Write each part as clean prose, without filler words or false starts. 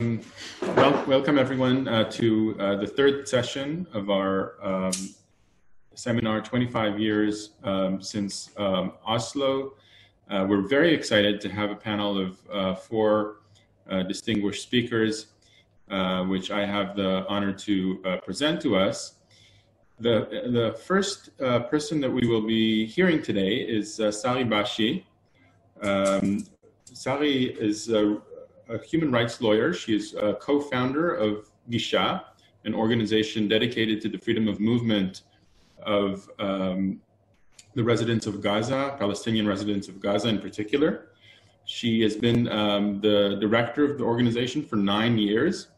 Welcome everyone to the third session of our seminar, 25 years since Oslo. We're very excited to have a panel of four distinguished speakers, which I have the honor to present to us. The first person that we will be hearing today is Sari Bashi. Sari is a human rights lawyer. She is a co-founder of Gisha, an organization dedicated to the freedom of movement of the residents of Gaza, Palestinian residents of Gaza in particular. She has been the director of the organization for 9 years.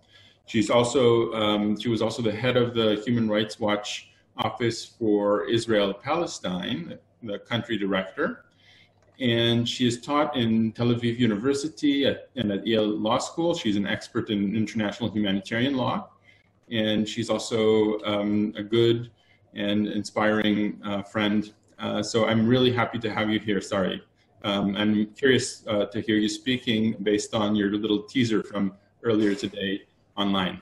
She was also the head of the Human Rights Watch Office for Israel-Palestine, the country director. And she is taught in Tel Aviv University and at Yale Law School. She's an expert in international humanitarian law. And she's also a good and inspiring friend. So I'm really happy to have you here, Sari. I'm curious to hear you speaking based on your little teaser from earlier today online.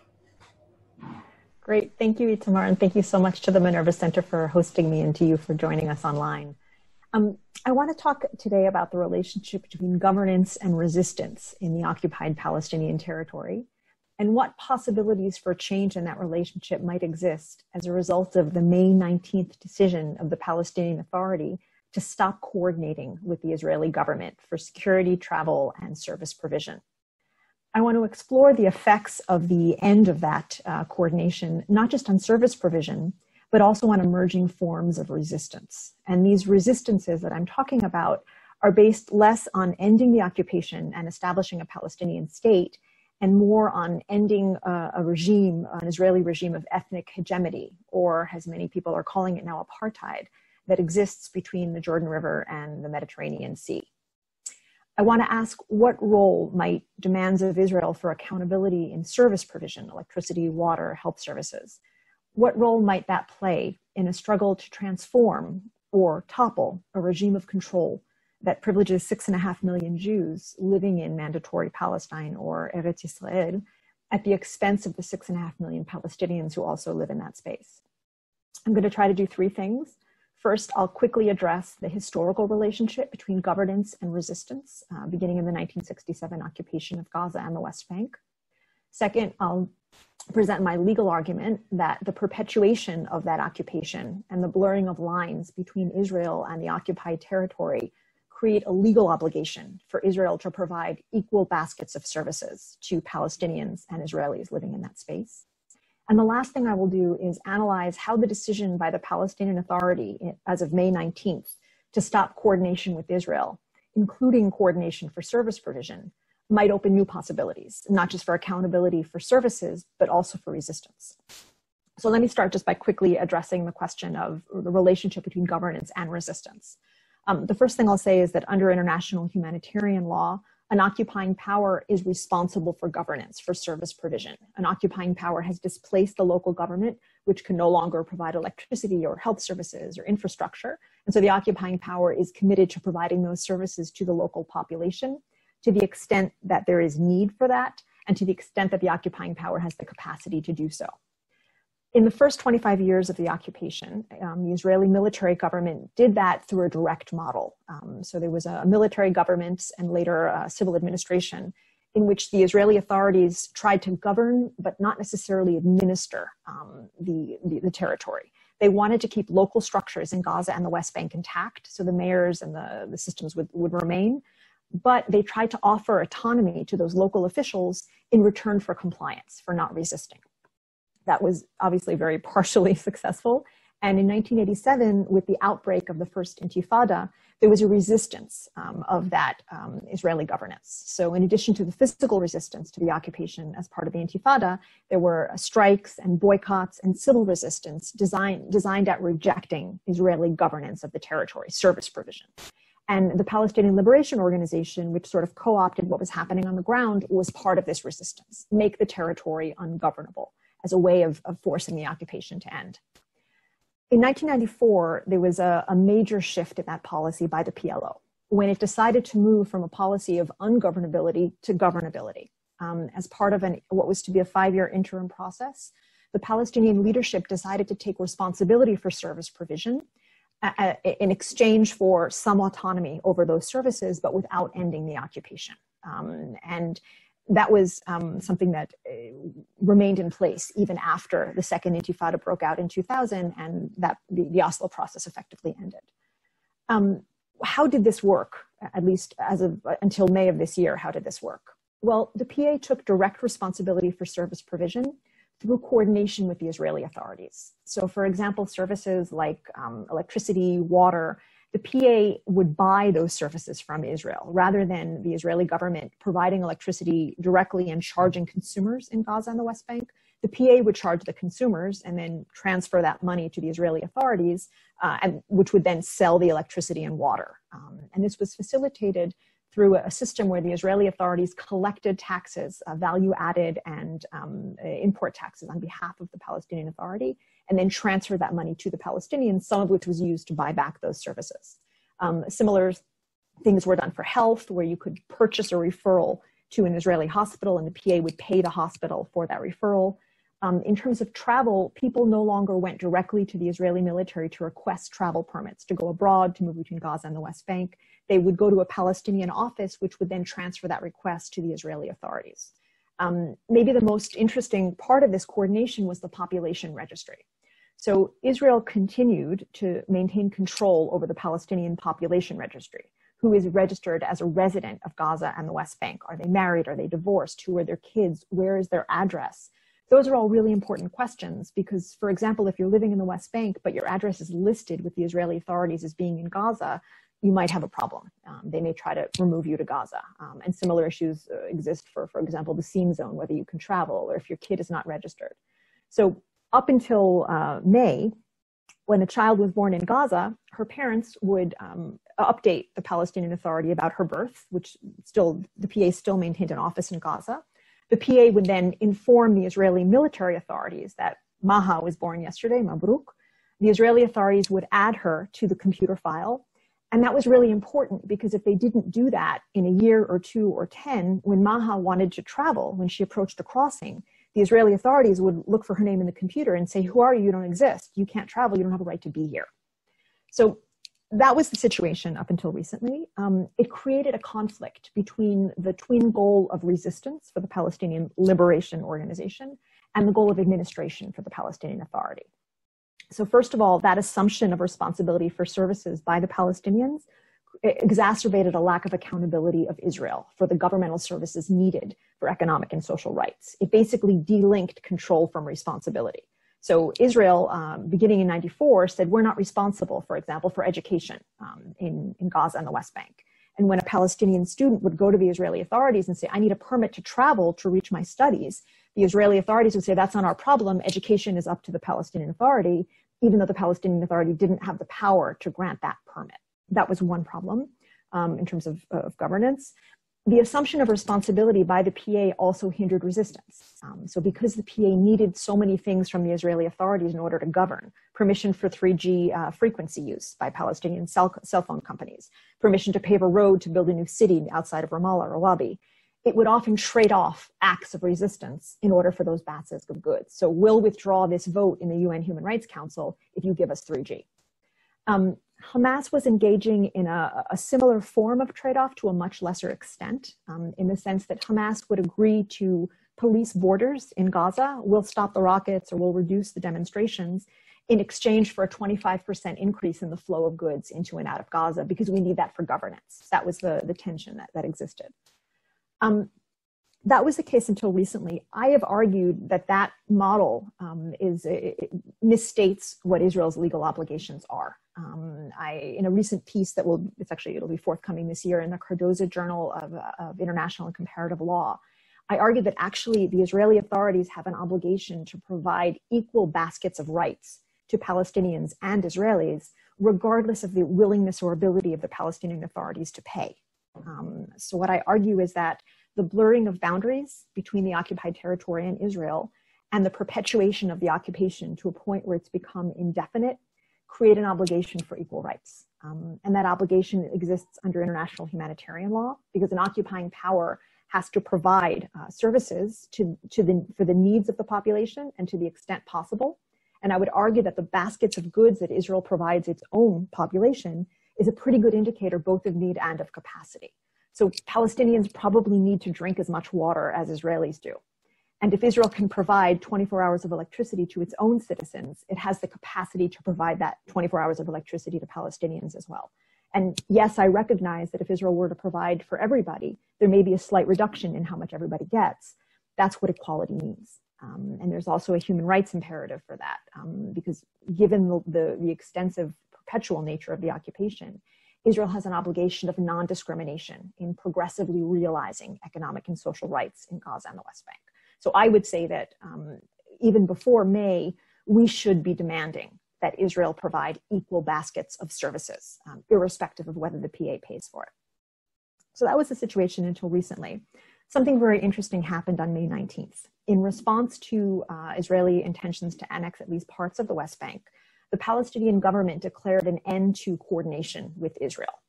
Great, thank you, Itamar, and thank you so much to the Minerva Center for hosting me and to you for joining us online. I want to talk today about the relationship between governance and resistance in the occupied Palestinian territory and what possibilities for change in that relationship might exist as a result of the May 19th decision of the Palestinian Authority to stop coordinating with the Israeli government for security, travel, and service provision. I want to explore the effects of the end of that coordination, not just on service provision, but also on emerging forms of resistance. And these resistances that I'm talking about are based less on ending the occupation and establishing a Palestinian state, and more on ending a regime, an Israeli regime of ethnic hegemony, or as many people are calling it now, apartheid, that exists between the Jordan River and the Mediterranean Sea. I want to ask what role might demands of Israel for accountability in service provision, electricity, water, health services, what role might that play in a struggle to transform or topple a regime of control that privileges 6.5 million Jews living in mandatory Palestine or Eretz Israel at the expense of the 6.5 million Palestinians who also live in that space? I'm going to try to do three things. First, I'll quickly address the historical relationship between governance and resistance, beginning in the 1967 occupation of Gaza and the West Bank. Second, I'll present my legal argument that the perpetuation of that occupation and the blurring of lines between Israel and the occupied territory create a legal obligation for Israel to provide equal baskets of services to Palestinians and Israelis living in that space. And the last thing I will do is analyze how the decision by the Palestinian Authority as of May 19th to stop coordination with Israel, including coordination for service provision, might open new possibilities, not just for accountability for services, but also for resistance. So let me start just by quickly addressing the question of the relationship between governance and resistance. The first thing I'll say is that under international humanitarian law, an occupying power is responsible for governance, for service provision. An occupying power has displaced the local government, which can no longer provide electricity or health services or infrastructure. And so the occupying power is committed to providing those services to the local population, to the extent that there is need for that, and to the extent that the occupying power has the capacity to do so. In the first 25 years of the occupation, the Israeli military government did that through a direct model. So there was a military government and later a civil administration in which the Israeli authorities tried to govern, but not necessarily administer the territory. They wanted to keep local structures in Gaza and the West Bank intact, so the mayors and the systems would remain. But they tried to offer autonomy to those local officials in return for compliance, for not resisting. That was obviously very partially successful. And in 1987, with the outbreak of the first Intifada, there was a resistance of that Israeli governance. So in addition to the physical resistance to the occupation as part of the Intifada, there were strikes and boycotts and civil resistance designed at rejecting Israeli governance of the territory, service provision. And the Palestinian Liberation Organization, which sort of co-opted what was happening on the ground, was part of this resistance, make the territory ungovernable as a way of forcing the occupation to end. In 1994, there was a major shift in that policy by the PLO when it decided to move from a policy of ungovernability to governability. as part of what was to be a 5-year interim process, the Palestinian leadership decided to take responsibility for service provision in exchange for some autonomy over those services, but without ending the occupation. And that was something that remained in place even after the second Intifada broke out in 2000 and that the Oslo process effectively ended. How did this work, at least until May of this year? How did this work? Well, the PA took direct responsibility for service provision through coordination with the Israeli authorities. So for example, services like electricity, water, the PA would buy those services from Israel rather than the Israeli government providing electricity directly and charging consumers in Gaza and the West Bank. The PA would charge the consumers and then transfer that money to the Israeli authorities, which would then sell the electricity and water. And this was facilitated through a system where the Israeli authorities collected taxes, value added and import taxes on behalf of the Palestinian Authority, and then transferred that money to the Palestinians, some of which was used to buy back those services. Similar things were done for health, where you could purchase a referral to an Israeli hospital and the PA would pay the hospital for that referral. In terms of travel, people no longer went directly to the Israeli military to request travel permits to go abroad, to move between Gaza and the West Bank. They would go to a Palestinian office, which would then transfer that request to the Israeli authorities. Maybe the most interesting part of this coordination was the population registry. So Israel continued to maintain control over the Palestinian population registry. Who is registered as a resident of Gaza and the West Bank? Are they married? Are they divorced? Who are their kids? Where is their address? Those are all really important questions because, for example, if you're living in the West Bank, but your address is listed with the Israeli authorities as being in Gaza, you might have a problem. They may try to remove you to Gaza. And similar issues exist for example, the seam zone, whether you can travel or if your kid is not registered. So up until May, when a child was born in Gaza, her parents would update the Palestinian Authority about her birth, which the PA still maintained an office in Gaza. The PA would then inform the Israeli military authorities that Maha was born yesterday, Mabruk. The Israeli authorities would add her to the computer file. And that was really important because if they didn't do that in a year or 2 or 10, when Maha wanted to travel, when she approached the crossing, the Israeli authorities would look for her name in the computer and say, who are you? You don't exist. You can't travel. You don't have a right to be here. So that was the situation up until recently. It created a conflict between the twin goal of resistance for the Palestinian Liberation Organization and the goal of administration for the Palestinian Authority. So first of all, that assumption of responsibility for services by the Palestinians exacerbated a lack of accountability of Israel for the governmental services needed for economic and social rights. It basically delinked control from responsibility. So Israel, beginning in '94, said we're not responsible, for example, for education in Gaza and the West Bank. And when a Palestinian student would go to the Israeli authorities and say, I need a permit to travel to reach my studies, the Israeli authorities would say, that's not our problem. Education is up to the Palestinian Authority, even though the Palestinian Authority didn't have the power to grant that permit. That was one problem in terms of governance. The assumption of responsibility by the PA also hindered resistance. So because the PA needed so many things from the Israeli authorities in order to govern, permission for 3G frequency use by Palestinian cell phone companies, permission to pave a road to build a new city outside of Ramallah or Wabi, it would often trade off acts of resistance in order for those baskets of goods. So we'll withdraw this vote in the UN Human Rights Council if you give us 3G. Hamas was engaging in a similar form of trade-off to a much lesser extent, in the sense that Hamas would agree to police borders in Gaza, we'll stop the rockets or we'll reduce the demonstrations in exchange for a 25% increase in the flow of goods into and out of Gaza because we need that for governance. That was the tension that existed. That was the case until recently. I have argued that that model misstates what Israel's legal obligations are. In a recent piece that it'll be forthcoming this year in the Cardozo Journal of International and Comparative Law, I argued that actually the Israeli authorities have an obligation to provide equal baskets of rights to Palestinians and Israelis, regardless of the willingness or ability of the Palestinian authorities to pay. So what I argue is that the blurring of boundaries between the occupied territory and Israel and the perpetuation of the occupation to a point where it's become indefinite create an obligation for equal rights. And that obligation exists under international humanitarian law because an occupying power has to provide services for the needs of the population and to the extent possible. And I would argue that the baskets of goods that Israel provides its own population is a pretty good indicator both of need and of capacity. So Palestinians probably need to drink as much water as Israelis do. And if Israel can provide 24 hours of electricity to its own citizens, it has the capacity to provide that 24 hours of electricity to Palestinians as well. And yes, I recognize that if Israel were to provide for everybody, there may be a slight reduction in how much everybody gets. That's what equality means. And there's also a human rights imperative for that, because given the extensive perpetual nature of the occupation, Israel has an obligation of non-discrimination in progressively realizing economic and social rights in Gaza and the West Bank. So I would say that even before May, we should be demanding that Israel provide equal baskets of services, irrespective of whether the PA pays for it. So that was the situation until recently. Something very interesting happened on May 19th. In response to Israeli intentions to annex at least parts of the West Bank, the Palestinian government declared an end to coordination with Israel.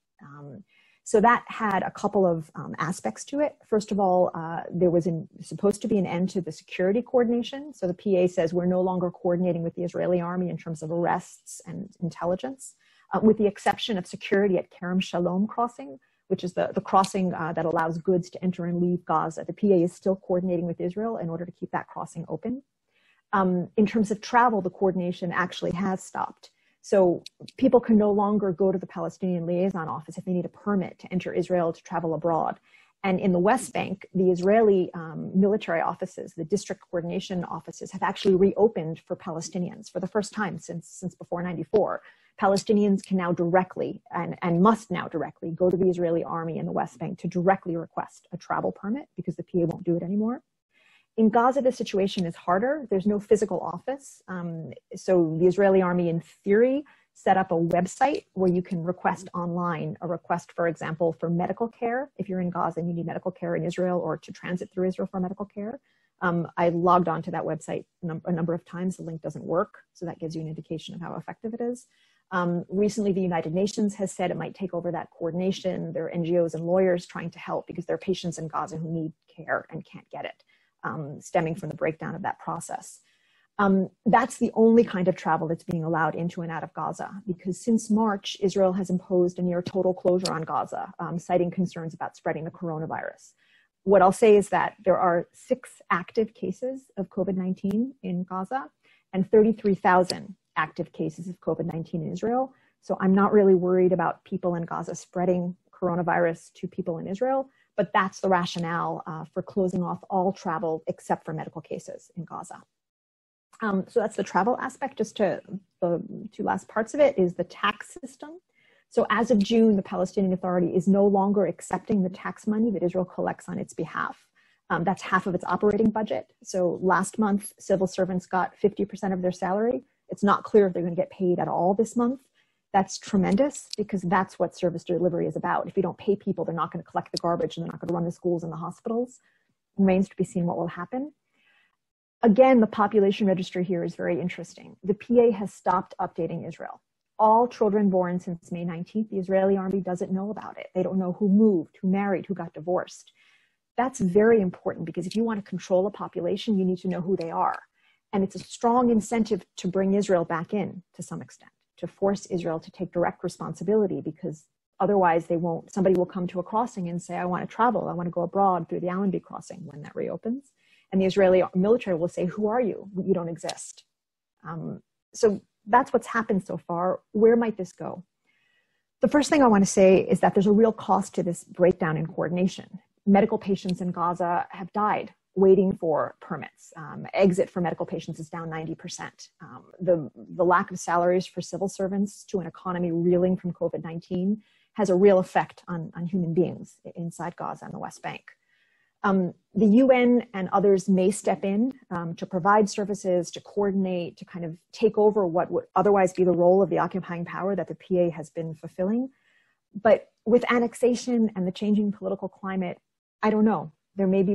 So that had a couple of aspects to it. First of all, there was supposed to be an end to the security coordination. So the PA says we're no longer coordinating with the Israeli army in terms of arrests and intelligence, with the exception of security at Kerem Shalom crossing, which is the crossing that allows goods to enter and leave Gaza. The PA is still coordinating with Israel in order to keep that crossing open. In terms of travel, the coordination actually has stopped. So people can no longer go to the Palestinian liaison office if they need a permit to enter Israel to travel abroad. And in the West Bank, the Israeli military offices, the district coordination offices, have actually reopened for Palestinians for the first time since before '94. Palestinians can now directly and must now directly go to the Israeli army in the West Bank to directly request a travel permit because the PA won't do it anymore. In Gaza, the situation is harder. There's no physical office. So the Israeli army, in theory, set up a website where you can request online a request, for example, for medical care. If you're in Gaza and you need medical care in Israel or to transit through Israel for medical care. I logged onto that website a number of times. The link doesn't work. So that gives you an indication of how effective it is. Recently, the United Nations has said it might take over that coordination. There are NGOs and lawyers trying to help because there are patients in Gaza who need care and can't get it. Stemming from the breakdown of that process. That's the only kind of travel that's being allowed into and out of Gaza, because since March, Israel has imposed a near total closure on Gaza, citing concerns about spreading the coronavirus. What I'll say is that there are 6 active cases of COVID-19 in Gaza and 33,000 active cases of COVID-19 in Israel. So I'm not really worried about people in Gaza spreading coronavirus to people in Israel. But that's the rationale for closing off all travel except for medical cases in Gaza. So that's the travel aspect. Just to the 2 last parts of it is the tax system. So as of June, the Palestinian Authority is no longer accepting the tax money that Israel collects on its behalf. That's half of its operating budget. So last month, civil servants got 50% of their salary. It's not clear if they're going to get paid at all this month. That's tremendous because that's what service delivery is about. If you don't pay people, they're not going to collect the garbage and they're not going to run the schools and the hospitals. It remains to be seen what will happen. Again, the population registry here is very interesting. The PA has stopped updating Israel. All children born since May 19th, the Israeli army doesn't know about it. They don't know who moved, who married, who got divorced. That's very important because if you want to control a population, you need to know who they are. And it's a strong incentive to bring Israel back in to some extent, to force Israel to take direct responsibility, because otherwise somebody will come to a crossing and say, I want to travel, I want to go abroad through the Allenby crossing when that reopens. And the Israeli military will say, who are you? You don't exist. So that's what's happened so far. Where might this go? The first thing I want to say is that there's a real cost to this breakdown in coordination. Medical patients in Gaza have died waiting for permits. Exit for medical patients is down 90%. The lack of salaries for civil servants to an economy reeling from COVID-19 has a real effect on human beings inside Gaza and the West Bank. The UN and others may step in to provide services, to coordinate, to kind of take over what would otherwise be the role of the occupying power that the PA has been fulfilling. But with annexation and the changing political climate, I don't know. There may be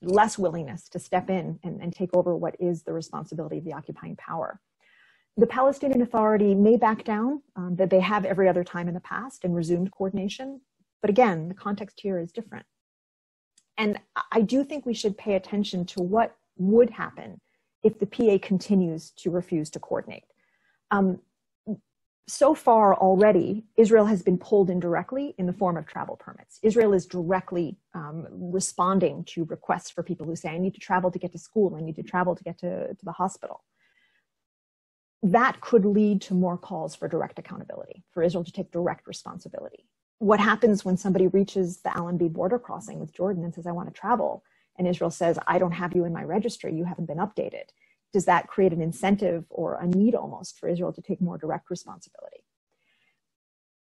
less willingness to step in and take over what is the responsibility of the occupying power. The Palestinian Authority may back down, that they have every other time in the past and resumed coordination. But again, the context here is different. And I do think we should pay attention to what would happen if the PA continues to refuse to coordinate. So far already, Israel has been pulled in directly in the form of travel permits. Israel is directly responding to requests for people who say, I need to travel to get to school, I need to travel to get to the hospital. That could lead to more calls for direct accountability, for Israel to take direct responsibility. What happens when somebody reaches the Allenby border crossing with Jordan and says, I want to travel, and Israel says, I don't have you in my registry, you haven't been updated? Does that create an incentive or a need almost for Israel to take more direct responsibility?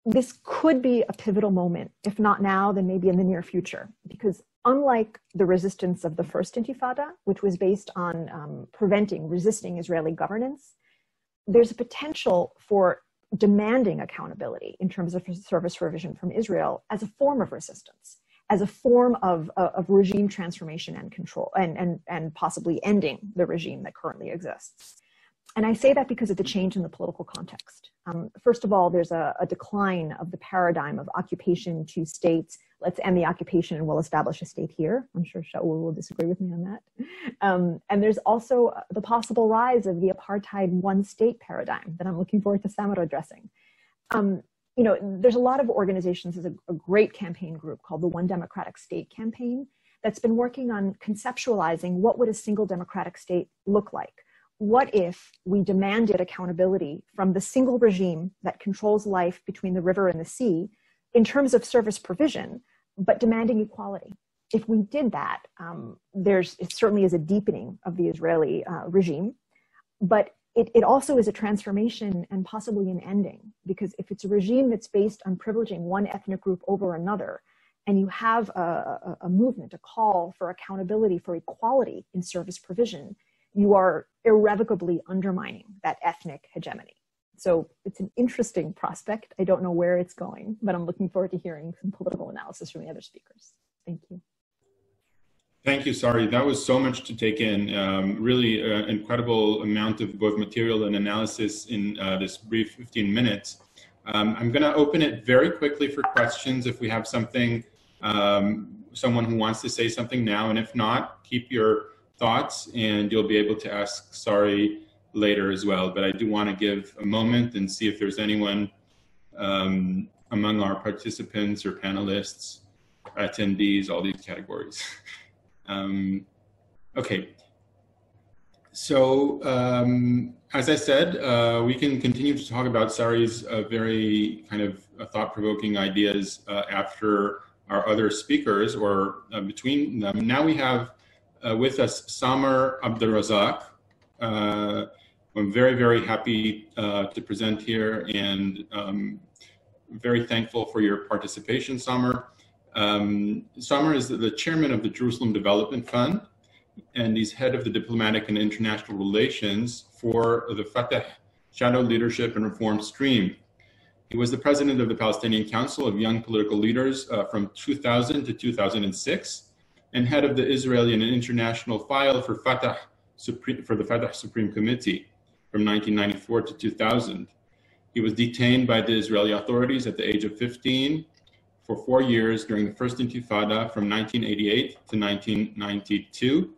This could be a pivotal moment, if not now, then maybe in the near future, because unlike the resistance of the first Intifada, which was based on resisting Israeli governance, there's a potential for demanding accountability in terms of service provision from Israel as a form of resistance, as a form of regime transformation and control, and possibly ending the regime that currently exists. And I say that because of the change in the political context. First of all, there's a decline of the paradigm of occupation to states. Let's end the occupation and we'll establish a state here. I'm sure Shaul will disagree with me on that. And there's also the possible rise of the apartheid one-state paradigm that I'm looking forward to Samar addressing. There's a lot of organizations. There's a great campaign group called the One Democratic State campaign that's been working on conceptualizing what would a single democratic state look like. What if we demanded accountability from the single regime that controls life between the river and the sea in terms of service provision, but demanding equality? If we did that, it certainly is a deepening of the Israeli regime, but it also is a transformation and possibly an ending, because if it's a regime that's based on privileging one ethnic group over another, and you have a movement, a call for accountability, for equality in service provision, you are irrevocably undermining that ethnic hegemony. So it's an interesting prospect. I don't know where it's going, but I'm looking forward to hearing some political analysis from the other speakers. Thank you. Thank you, Sari. That was so much to take in. Really incredible amount of both material and analysis in this brief 15 minutes. I'm going to open it very quickly for questions if we have something, someone who wants to say something now, and if not, keep your thoughts and you'll be able to ask Sari later as well. But I do want to give a moment and see if there's anyone among our participants or panelists, attendees, all these categories. Okay, so as I said, we can continue to talk about Sari's very kind of thought-provoking ideas after our other speakers or between them. Now we have with us Samar Abdelrazzak. I'm very, very happy to present here and very thankful for your participation, Samar. Samar is the chairman of the Jerusalem Development Fund, and he's head of the diplomatic and international relations for the Fatah Shadow Leadership and Reform Stream. He was the president of the Palestinian Council of Young Political Leaders from 2000 to 2006, and head of the Israeli and International File for the Fatah Supreme Committee from 1994 to 2000. He was detained by the Israeli authorities at the age of 15 for 4 years during the first Intifada from 1988 to 1992.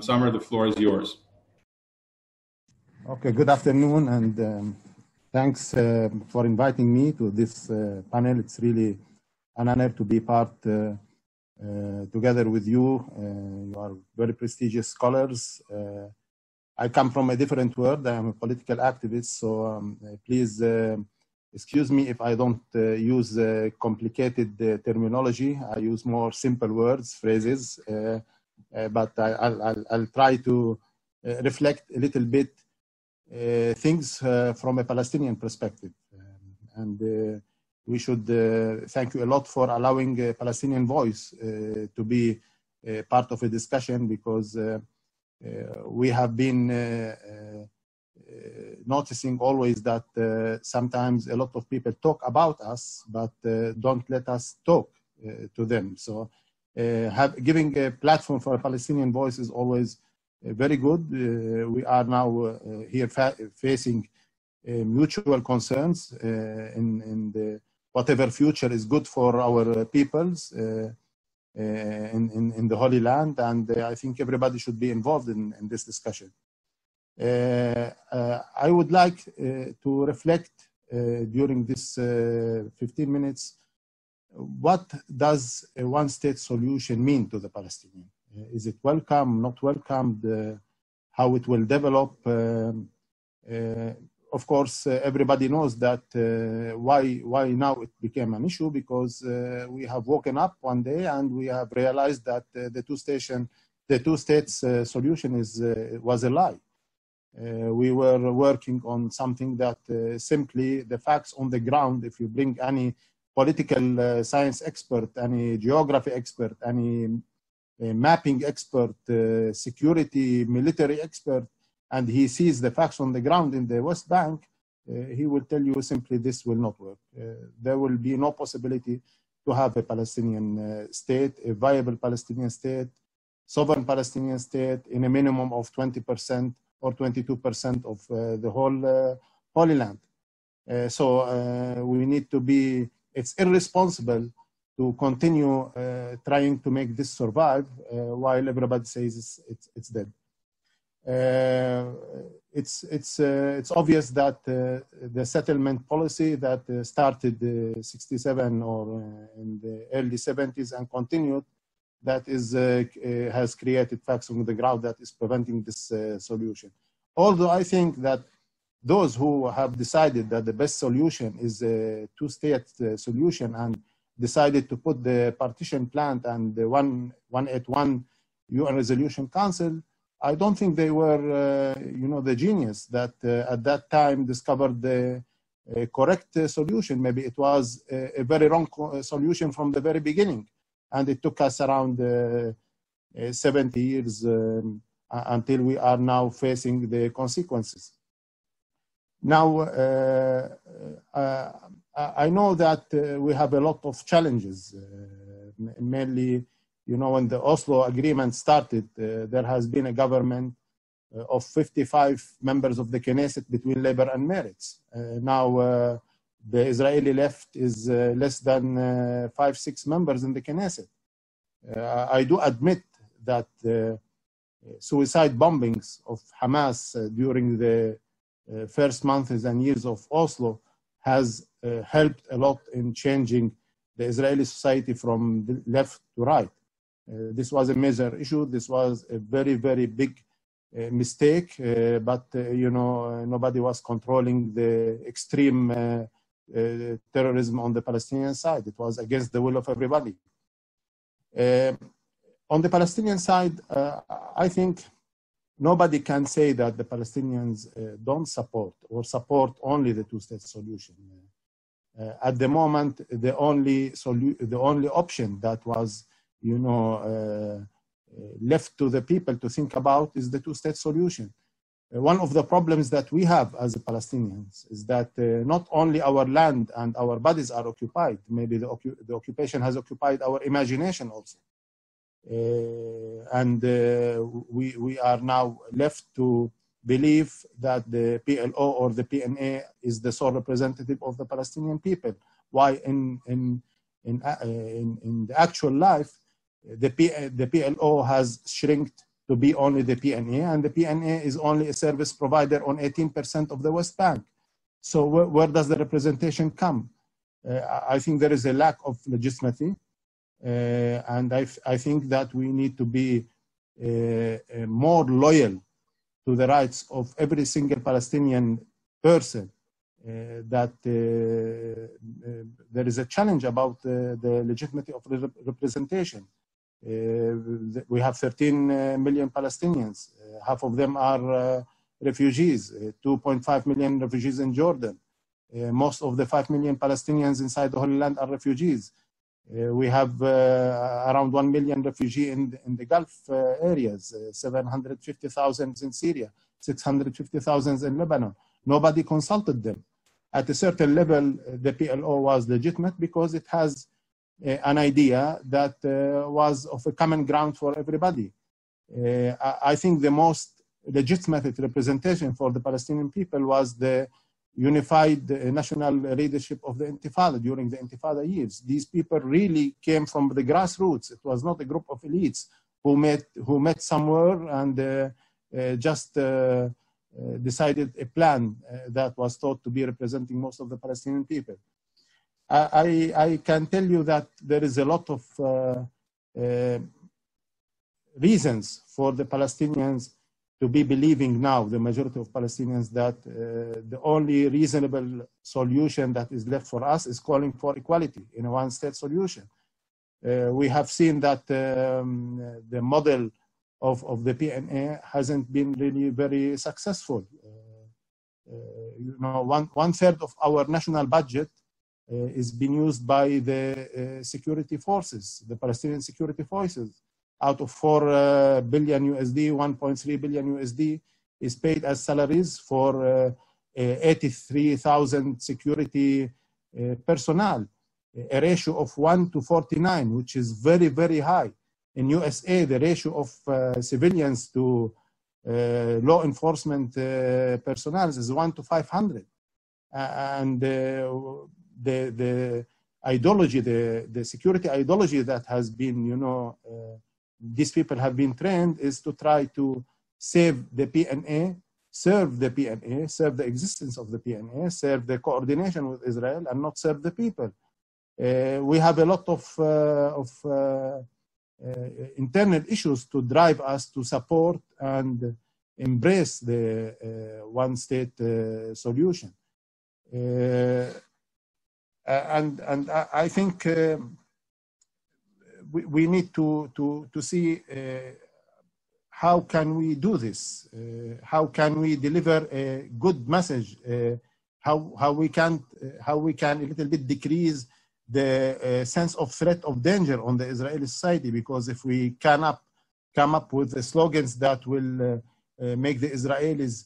Samar, the floor is yours. Okay, good afternoon, and thanks for inviting me to this panel. It's really an honor to be part together with you. You are very prestigious scholars. I come from a different world. I am a political activist, so please excuse me if I don't use complicated terminology. I use more simple words, phrases, but I'll try to reflect a little bit things from a Palestinian perspective. And we should thank you a lot for allowing a Palestinian voice to be part of a discussion, because we have been noticing always that sometimes a lot of people talk about us, but don't let us talk to them. So giving a platform for a Palestinian voice is always very good. We are now here facing mutual concerns in the whatever future is good for our peoples. in the Holy Land, and I think everybody should be involved in this discussion. I would like to reflect during this 15 minutes, what does a one-state solution mean to the Palestinians? Is it welcome, not welcomed, how it will develop? Of course, everybody knows that why now it became an issue, because we have woken up one day and we have realized that the two states solution was a lie. We were working on something that simply the facts on the ground, if you bring any political science expert, any geography expert, any mapping expert, security, military expert, and he sees the facts on the ground in the West Bank, he will tell you simply this will not work. There will be no possibility to have a Palestinian state, a viable Palestinian state, sovereign Palestinian state in a minimum of 20% or 22% of the whole Holy Land. So we need to be, it's irresponsible to continue trying to make this survive while everybody says it's dead. It's obvious that the settlement policy that started 67 or in the early 70s and continued, that is has created facts on the ground that is preventing this solution. Although I think that those who have decided that the best solution is a two-state solution and decided to put the partition plan and the 181 UN Resolution Council, I don't think they were, the genius that at that time discovered the correct solution. Maybe it was a very wrong solution from the very beginning. And it took us around 70 years until we are now facing the consequences. Now, I know that we have a lot of challenges, mainly, when the Oslo agreement started, there has been a government of 55 members of the Knesset between labor and merits. Now, the Israeli left is less than 5-6 members in the Knesset. I do admit that suicide bombings of Hamas during the first months and years of Oslo has helped a lot in changing the Israeli society from the left to right. This was a major issue. This was a very, very big mistake, but nobody was controlling the extreme terrorism on the Palestinian side. It was against the will of everybody. On the Palestinian side, I think nobody can say that the Palestinians don't support or support only the two-state solution. At the moment, the only option that was, left to the people to think about is the two-state solution. One of the problems that we have as Palestinians is that not only our land and our bodies are occupied, maybe the occupation has occupied our imagination also. And we are now left to believe that the PLO or the PNA is the sole representative of the Palestinian people. Why in the actual life, the PLO has shrunk to be only the PNA, and the PNA is only a service provider on 18% of the West Bank. So where does the representation come? I think there is a lack of legitimacy, and I think that we need to be more loyal to the rights of every single Palestinian person, that there is a challenge about the legitimacy of representation. We have 13 million Palestinians. Half of them are refugees, 2.5 million refugees in Jordan. Most of the 5 million Palestinians inside the Holy Land are refugees. We have around 1 million refugees in the Gulf areas, 750,000 in Syria, 650,000 in Lebanon. Nobody consulted them. At a certain level, the PLO was legitimate because it has an idea that was of a common ground for everybody. I think the most legitimate representation for the Palestinian people was the unified national leadership of the Intifada during the Intifada years. These people really came from the grassroots. It was not a group of elites who met somewhere and just decided a plan that was thought to be representing most of the Palestinian people. I can tell you that there is a lot of reasons for the Palestinians to be believing now, the majority of Palestinians, that the only reasonable solution that is left for us is calling for equality in a one-state solution. We have seen that the model of the PNA hasn't been really very successful. You know, one third of our national budget is being used by the security forces, the Palestinian security forces. Out of 4 billion USD, 1.3 billion USD is paid as salaries for 83,000 security personnel, a ratio of 1 to 49, which is very, very high. In USA, the ratio of civilians to law enforcement personnel is 1 to 500. And the ideology, the security ideology that has been, you know, these people have been trained is to try to save the PNA, serve the PNA, serve the existence of the PNA, serve the coordination with Israel, and not serve the people. We have a lot of internal issues to drive us to support and embrace the one-state solution. And I think we need to see how can we do this? How can we deliver a good message? How we can a little bit decrease the sense of threat of danger on the Israeli society? Because if we cannot come up with the slogans that will make the Israelis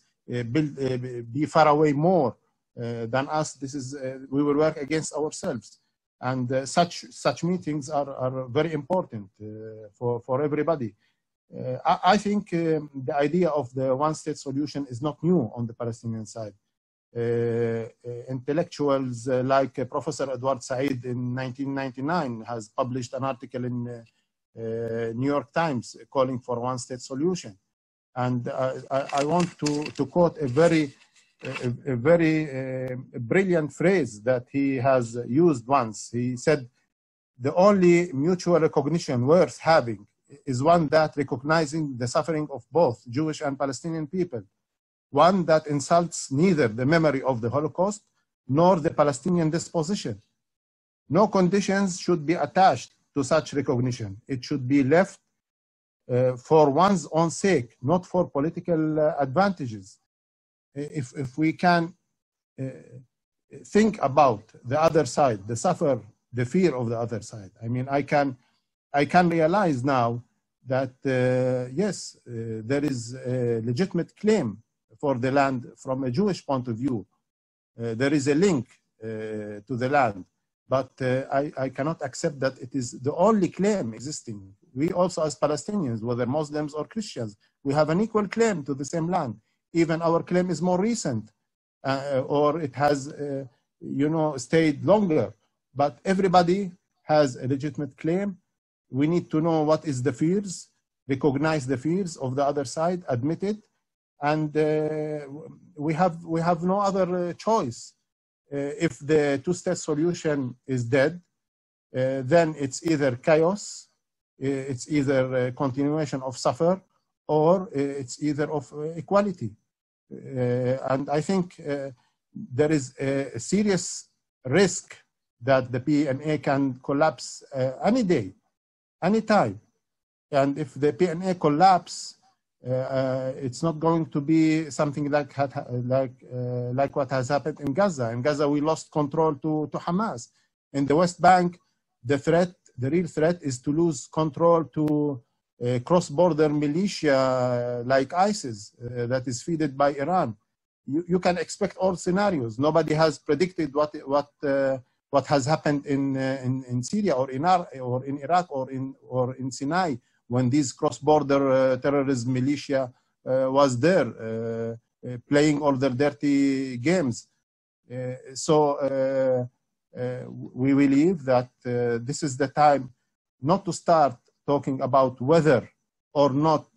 be far away more than us, this is we will work against ourselves. And such meetings are very important for everybody. I think the idea of the one-state solution is not new on the Palestinian side. Intellectuals like Professor Edward Said in 1999 has published an article in New York Times calling for one-state solution. And I want to quote a very brilliant phrase that he has used once. He said, "The only mutual recognition worth having is one that recognizing the suffering of both Jewish and Palestinian people, one that insults neither the memory of the Holocaust nor the Palestinian disposition. No conditions should be attached to such recognition. It should be left for one's own sake, not for political advantages." If we can think about the other side, the fear of the other side. I mean, I can realize now that yes, there is a legitimate claim for the land from a Jewish point of view. There is a link to the land, but I cannot accept that it is the only claim existing. We also, as Palestinians, whether Muslims or Christians, we have an equal claim to the same land. Even our claim is more recent, or it has, you know, stayed longer. But everybody has a legitimate claim. We need to know what is the fears, recognize the fears of the other side, admit it, and we have no other choice. If the two-state solution is dead, then it's either chaos, it's either a continuation of suffer, or it's either of equality. And I think there is a serious risk that the PNA can collapse any day, any time. And if the PNA collapse, it's not going to be something like what has happened in Gaza. In Gaza, we lost control to Hamas. In the West Bank, the real threat is to lose control to cross-border militia like ISIS that is fed by Iran. You can expect all scenarios. Nobody has predicted what has happened in Syria or in Iraq or in Sinai when these cross-border terrorist militia was there playing all their dirty games. We believe that this is the time not to start talking about whether or not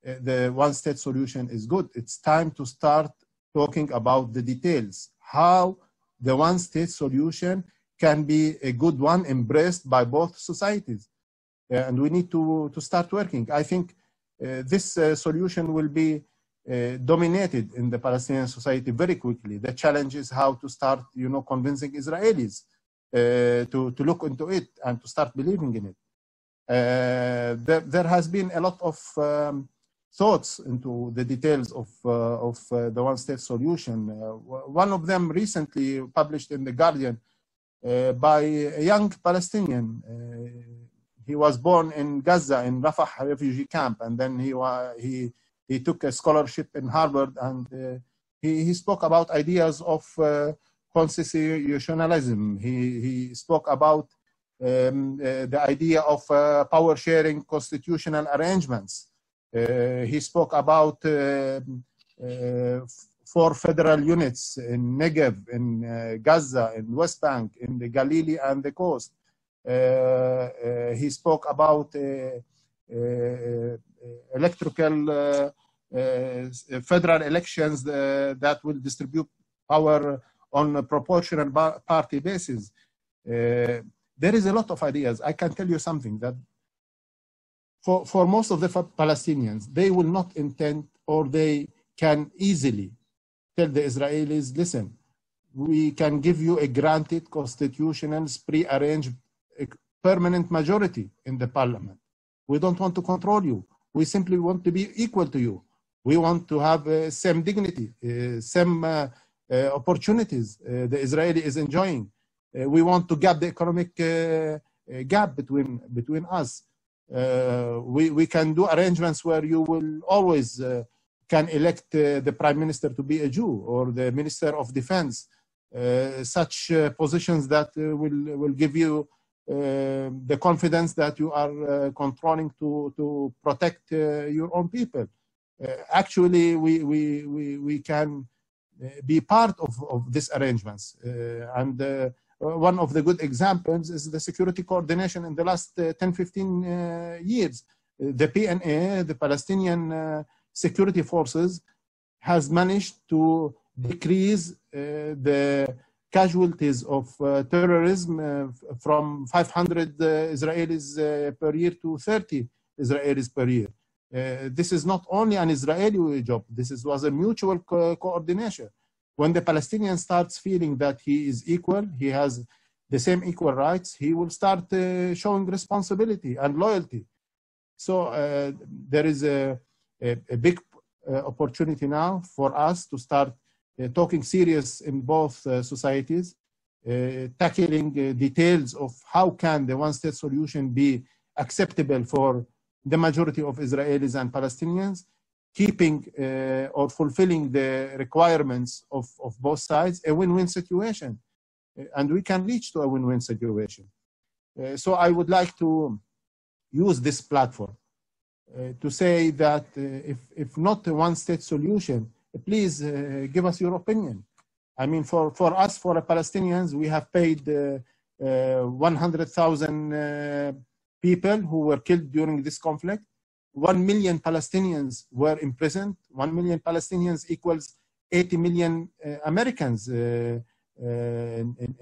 the one-state solution is good. It's time to start talking about the details, how the one-state solution can be a good one embraced by both societies. And we need to start working. I think this solution will be dominated in the Palestinian society very quickly. The challenge is how to start, convincing Israelis to look into it and to start believing in it. There has been a lot of thoughts into the details of the one-state solution. One of them recently published in The Guardian by a young Palestinian. He was born in Gaza, in Rafah refugee camp, and then he took a scholarship in Harvard, and he spoke about ideas of constitutionalism. He spoke about the idea of power-sharing constitutional arrangements. He spoke about 4 federal units in Negev, in Gaza, in West Bank, in the Galilee and the coast. He spoke about electoral federal elections that will distribute power on a proportional party basis. There is a lot of ideas. I can tell you something, that for most of the Palestinians, they will not intend, or they can easily tell the Israelis, listen, we can give you a granted constitutional pre-arranged permanent majority in the parliament. We don't want to control you. We simply want to be equal to you. We want to have same dignity, same opportunities the Israeli is enjoying. We want to gap the economic gap between us. We can do arrangements where you will always can elect the prime minister to be a Jew, or the minister of defense, such positions that will give you the confidence that you are controlling to protect your own people. Actually, we can be part of these arrangements. One of the good examples is the security coordination in the last 10-15 years. The PNA, the Palestinian security forces, has managed to decrease the casualties of terrorism from 500 Israelis per year to 30 Israelis per year. This is not only an Israeli job. This was a mutual coordination. When the Palestinian starts feeling that he is equal, he has the same equal rights, he will start showing responsibility and loyalty. So there is a big opportunity now for us to start talking serious in both societies, tackling details of how can the one-state solution be acceptable for the majority of Israelis and Palestinians, keeping or fulfilling the requirements of both sides, a win-win situation. And we can reach to a win-win situation. So I would like to use this platform to say that if not a one-state solution, please give us your opinion. I mean, for us, for Palestinians, we have paid 100,000 people who were killed during this conflict. 1 million Palestinians were imprisoned. 1 million Palestinians equals 80 million Americans in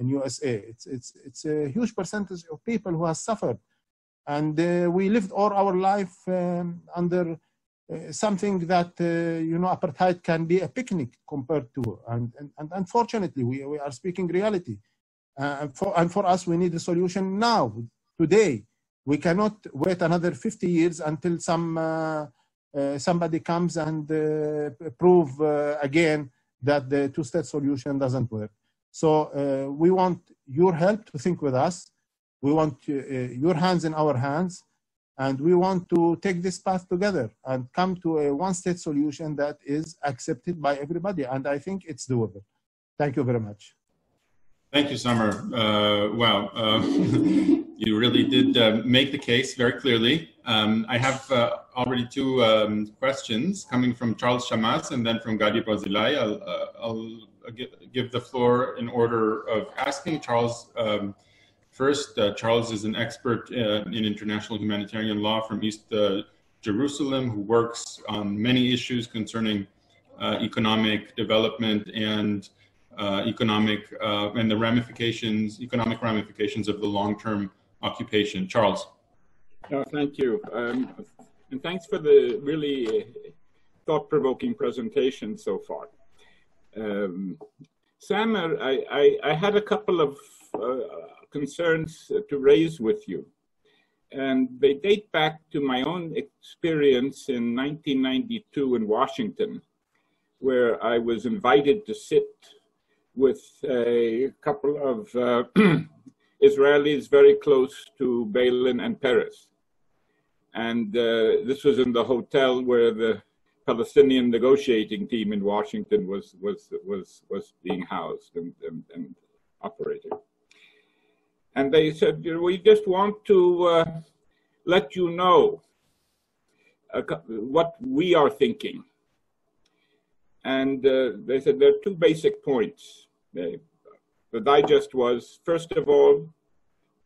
USA. It's a huge percentage of people who have suffered. And we lived all our life under something that, apartheid can be a picnic compared to. And unfortunately, we are speaking reality. And for us, we need a solution now, today. We cannot wait another 50 years until somebody comes and prove again that the two-state solution doesn't work. So we want your help to think with us. We want your hands in our hands, and we want to take this path together and come to a one-state solution that is accepted by everybody. And I think it's doable. Thank you very much. Thank you, Samar. Wow. You really did make the case very clearly. I have already 2 questions coming from Charles Shamas and then from Gadi Barzilai. I'll give the floor in order of asking. Charles, first, Charles is an expert in international humanitarian law from East Jerusalem, who works on many issues concerning economic development and economic ramifications of the long-term occupation. Charles. Thank you. And thanks for the really thought-provoking presentation so far. Samer, I had a couple of concerns to raise with you. And they date back to my own experience in 1992 in Washington, where I was invited to sit with a couple of Israelis very close to Balin and Peres. And this was in the hotel where the Palestinian negotiating team in Washington was being housed and operating. And they said, we just want to let you know what we are thinking. And they said there are two basic points. The digest was, first of all,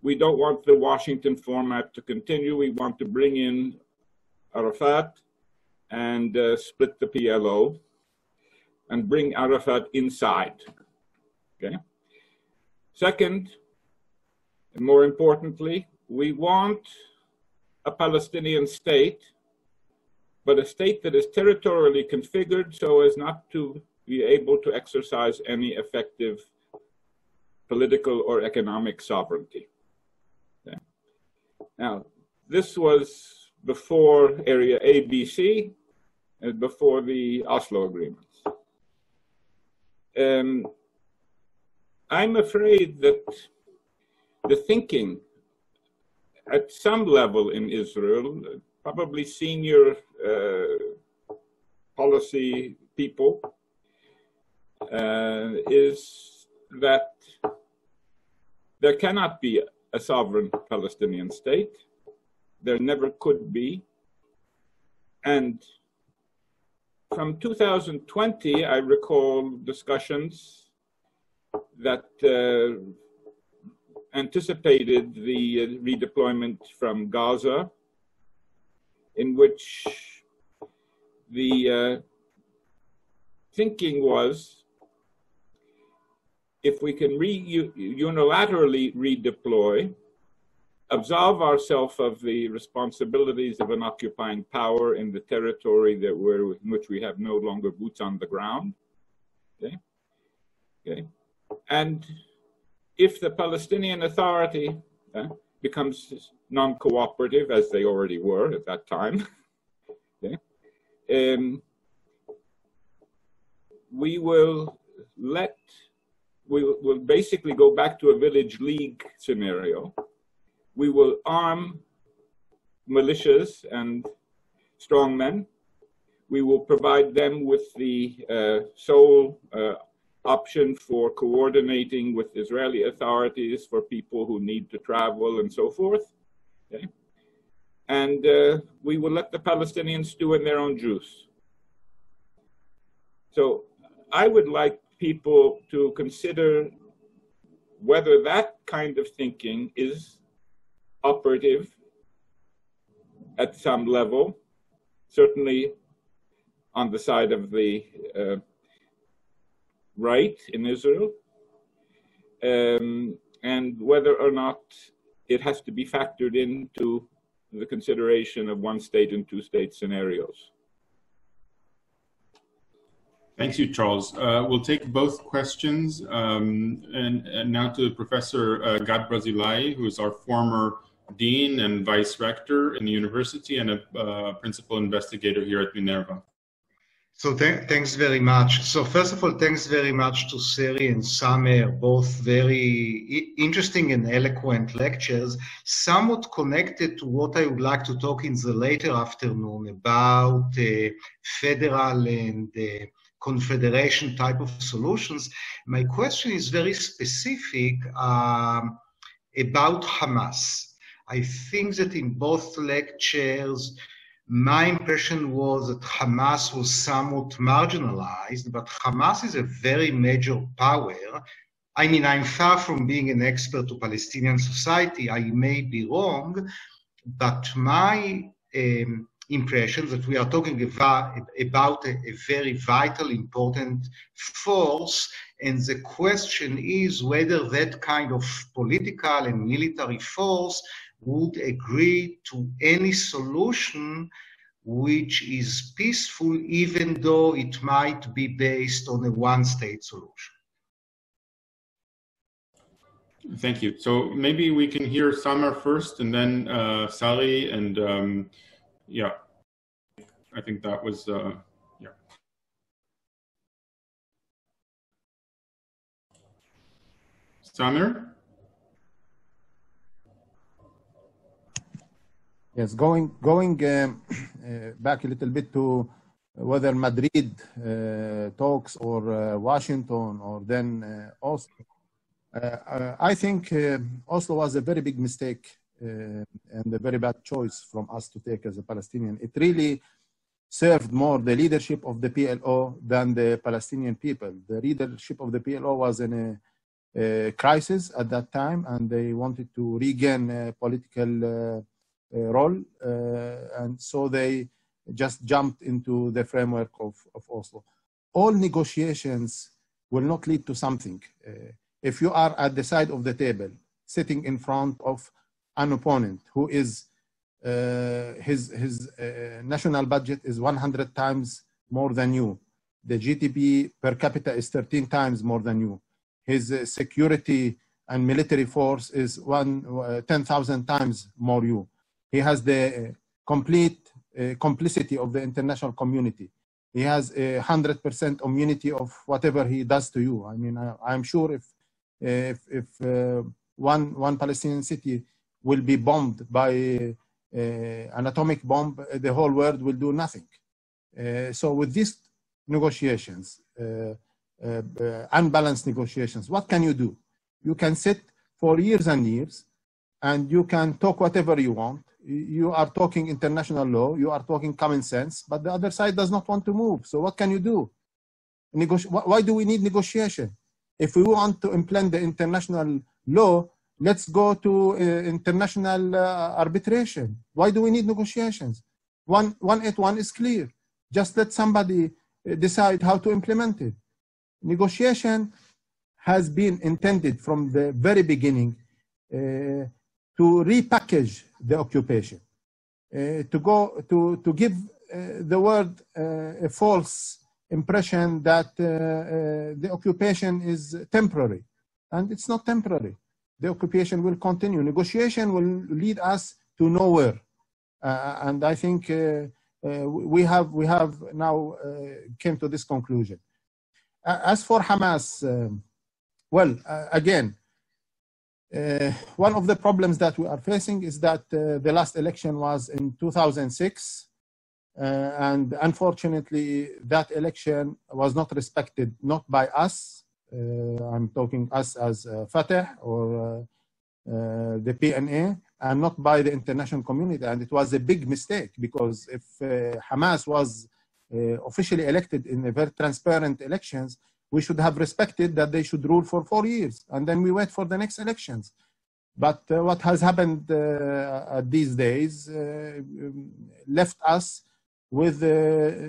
we don't want the Washington format to continue. We want to bring in Arafat and split the PLO and bring Arafat inside. Okay. Second, and more importantly, we want a Palestinian state, but a state that is territorially configured so as not to be able to exercise any effective political or economic sovereignty. Okay. Now, this was before Area A, B, C, and before the Oslo agreements. I'm afraid that the thinking at some level in Israel, probably senior policy people, is that there cannot be a sovereign Palestinian state. There never could be. And from 2020, I recall discussions that anticipated the redeployment from Gaza, in which the thinking was, if we can unilaterally redeploy, absolve ourselves of the responsibilities of an occupying power in the territory that in which we have no longer boots on the ground. Okay? Okay. And if the Palestinian Authority becomes non-cooperative, as they already were at that time, okay, we'll basically go back to a village league scenario. We will arm militias and strongmen. We will provide them with the sole option for coordinating with Israeli authorities for people who need to travel and so forth. Okay? And we will let the Palestinians stew in their own juice. So I would like people to consider whether that kind of thinking is operative at some level, certainly on the side of the right in Israel, and whether or not it has to be factored into the consideration of one state and two state scenarios. Thank you, Charles. We'll take both questions, and now to Professor Gad Brazilai, who is our former dean and vice rector in the university and a principal investigator here at Minerva. So thanks very much. So first of all, thanks very much to Sari and Samer, both very interesting and eloquent lectures, somewhat connected to what I would like to talk in the later afternoon about federal and confederation type of solutions. My question is very specific about Hamas. I think that in both lectures, my impression was that Hamas was somewhat marginalized, but Hamas is a very major power. I mean, I'm far from being an expert to Palestinian society. I may be wrong, but my impression that we are talking about a very vital, important force, and the question is whether that kind of political and military force would agree to any solution which is peaceful, even though it might be based on a one-state solution. Thank you. So maybe we can hear Samar first, and then Sari, and yeah, I think that was, yeah. Samir? Yes, going back a little bit to whether Madrid talks or Washington or then Oslo. I think Oslo was a very big mistake and a very bad choice from us to take as a Palestinian. It really served more the leadership of the PLO than the Palestinian people. The leadership of the PLO was in a crisis at that time, and they wanted to regain a political role, and so they just jumped into the framework of Oslo. All negotiations will not lead to something. If you are at the side of the table, sitting in front of an opponent who is his national budget is 100 times more than you, the GDP per capita is 13 times more than you, his security and military force is 10,000 times more you. He has the complete complicity of the international community. He has 100% immunity of whatever he does to you. I mean, I'm sure if one Palestinian city will be bombed by an atomic bomb, the whole world will do nothing. So with these negotiations, unbalanced negotiations, what can you do? You can sit for years and years, and you can talk whatever you want. You are talking international law, you are talking common sense, but the other side does not want to move. So what can you do? Why do we need negotiation? If we want to implement the international law, let's go to international arbitration. Why do we need negotiations? 181 is clear. Just let somebody decide how to implement it. Negotiation has been intended from the very beginning to repackage the occupation, to give the world a false impression that the occupation is temporary, and it's not temporary. The occupation will continue. Negotiation will lead us to nowhere, and I think we have now came to this conclusion. As for Hamas, well, again, one of the problems that we are facing is that the last election was in 2006, and unfortunately that election was not respected, not by us, I'm talking us as Fatah or the PNA, and not by the international community. And it was a big mistake, because if Hamas was officially elected in a very transparent elections, we should have respected that they should rule for 4 years, and then we wait for the next elections. But what has happened these days left us with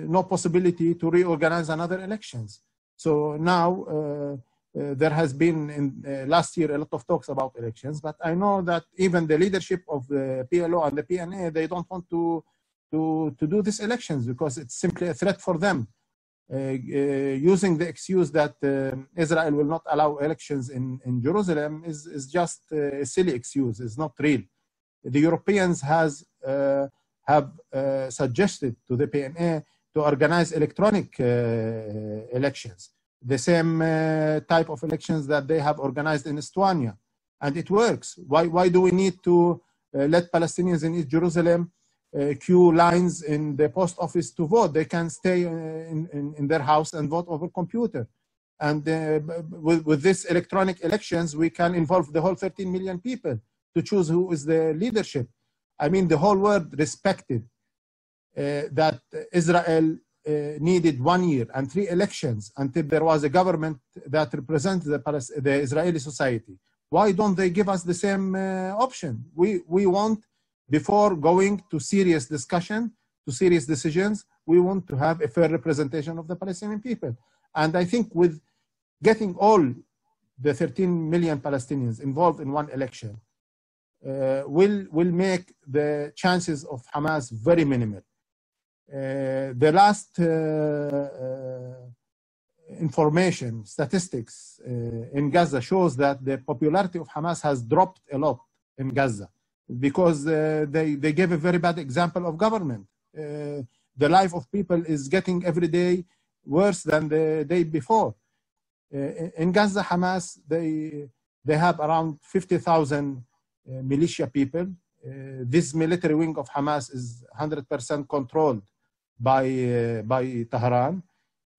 no possibility to reorganize another elections. So now there has been in last year a lot of talks about elections, but I know that even the leadership of the PLO and the PNA, they don't want to do these elections because it's simply a threat for them. Using the excuse that Israel will not allow elections in Jerusalem is just a silly excuse. It's not real. The Europeans have suggested to the PNA to organize electronic elections, the same type of elections that they have organized in Estonia, and it works. Why do we need to let Palestinians in East Jerusalem queue lines in the post office to vote? They can stay in their house and vote over computer. And with this electronic elections, we can involve the whole 13 million people to choose who is the leadership. I mean, the whole world respected that Israel needed 1 year and 3 elections until there was a government that represents the Israeli society. Why don't they give us the same option? We want, before going to serious discussion, to serious decisions, we want to have a fair representation of the Palestinian people. And I think with getting all the 13 million Palestinians involved in one election will make the chances of Hamas very minimal. The last information, statistics in Gaza shows that the popularity of Hamas has dropped a lot in Gaza because they gave a very bad example of government. The life of people is getting every day worse than the day before. In Gaza, Hamas, they have around 50,000 militia people. This military wing of Hamas is 100% controlled by Tehran,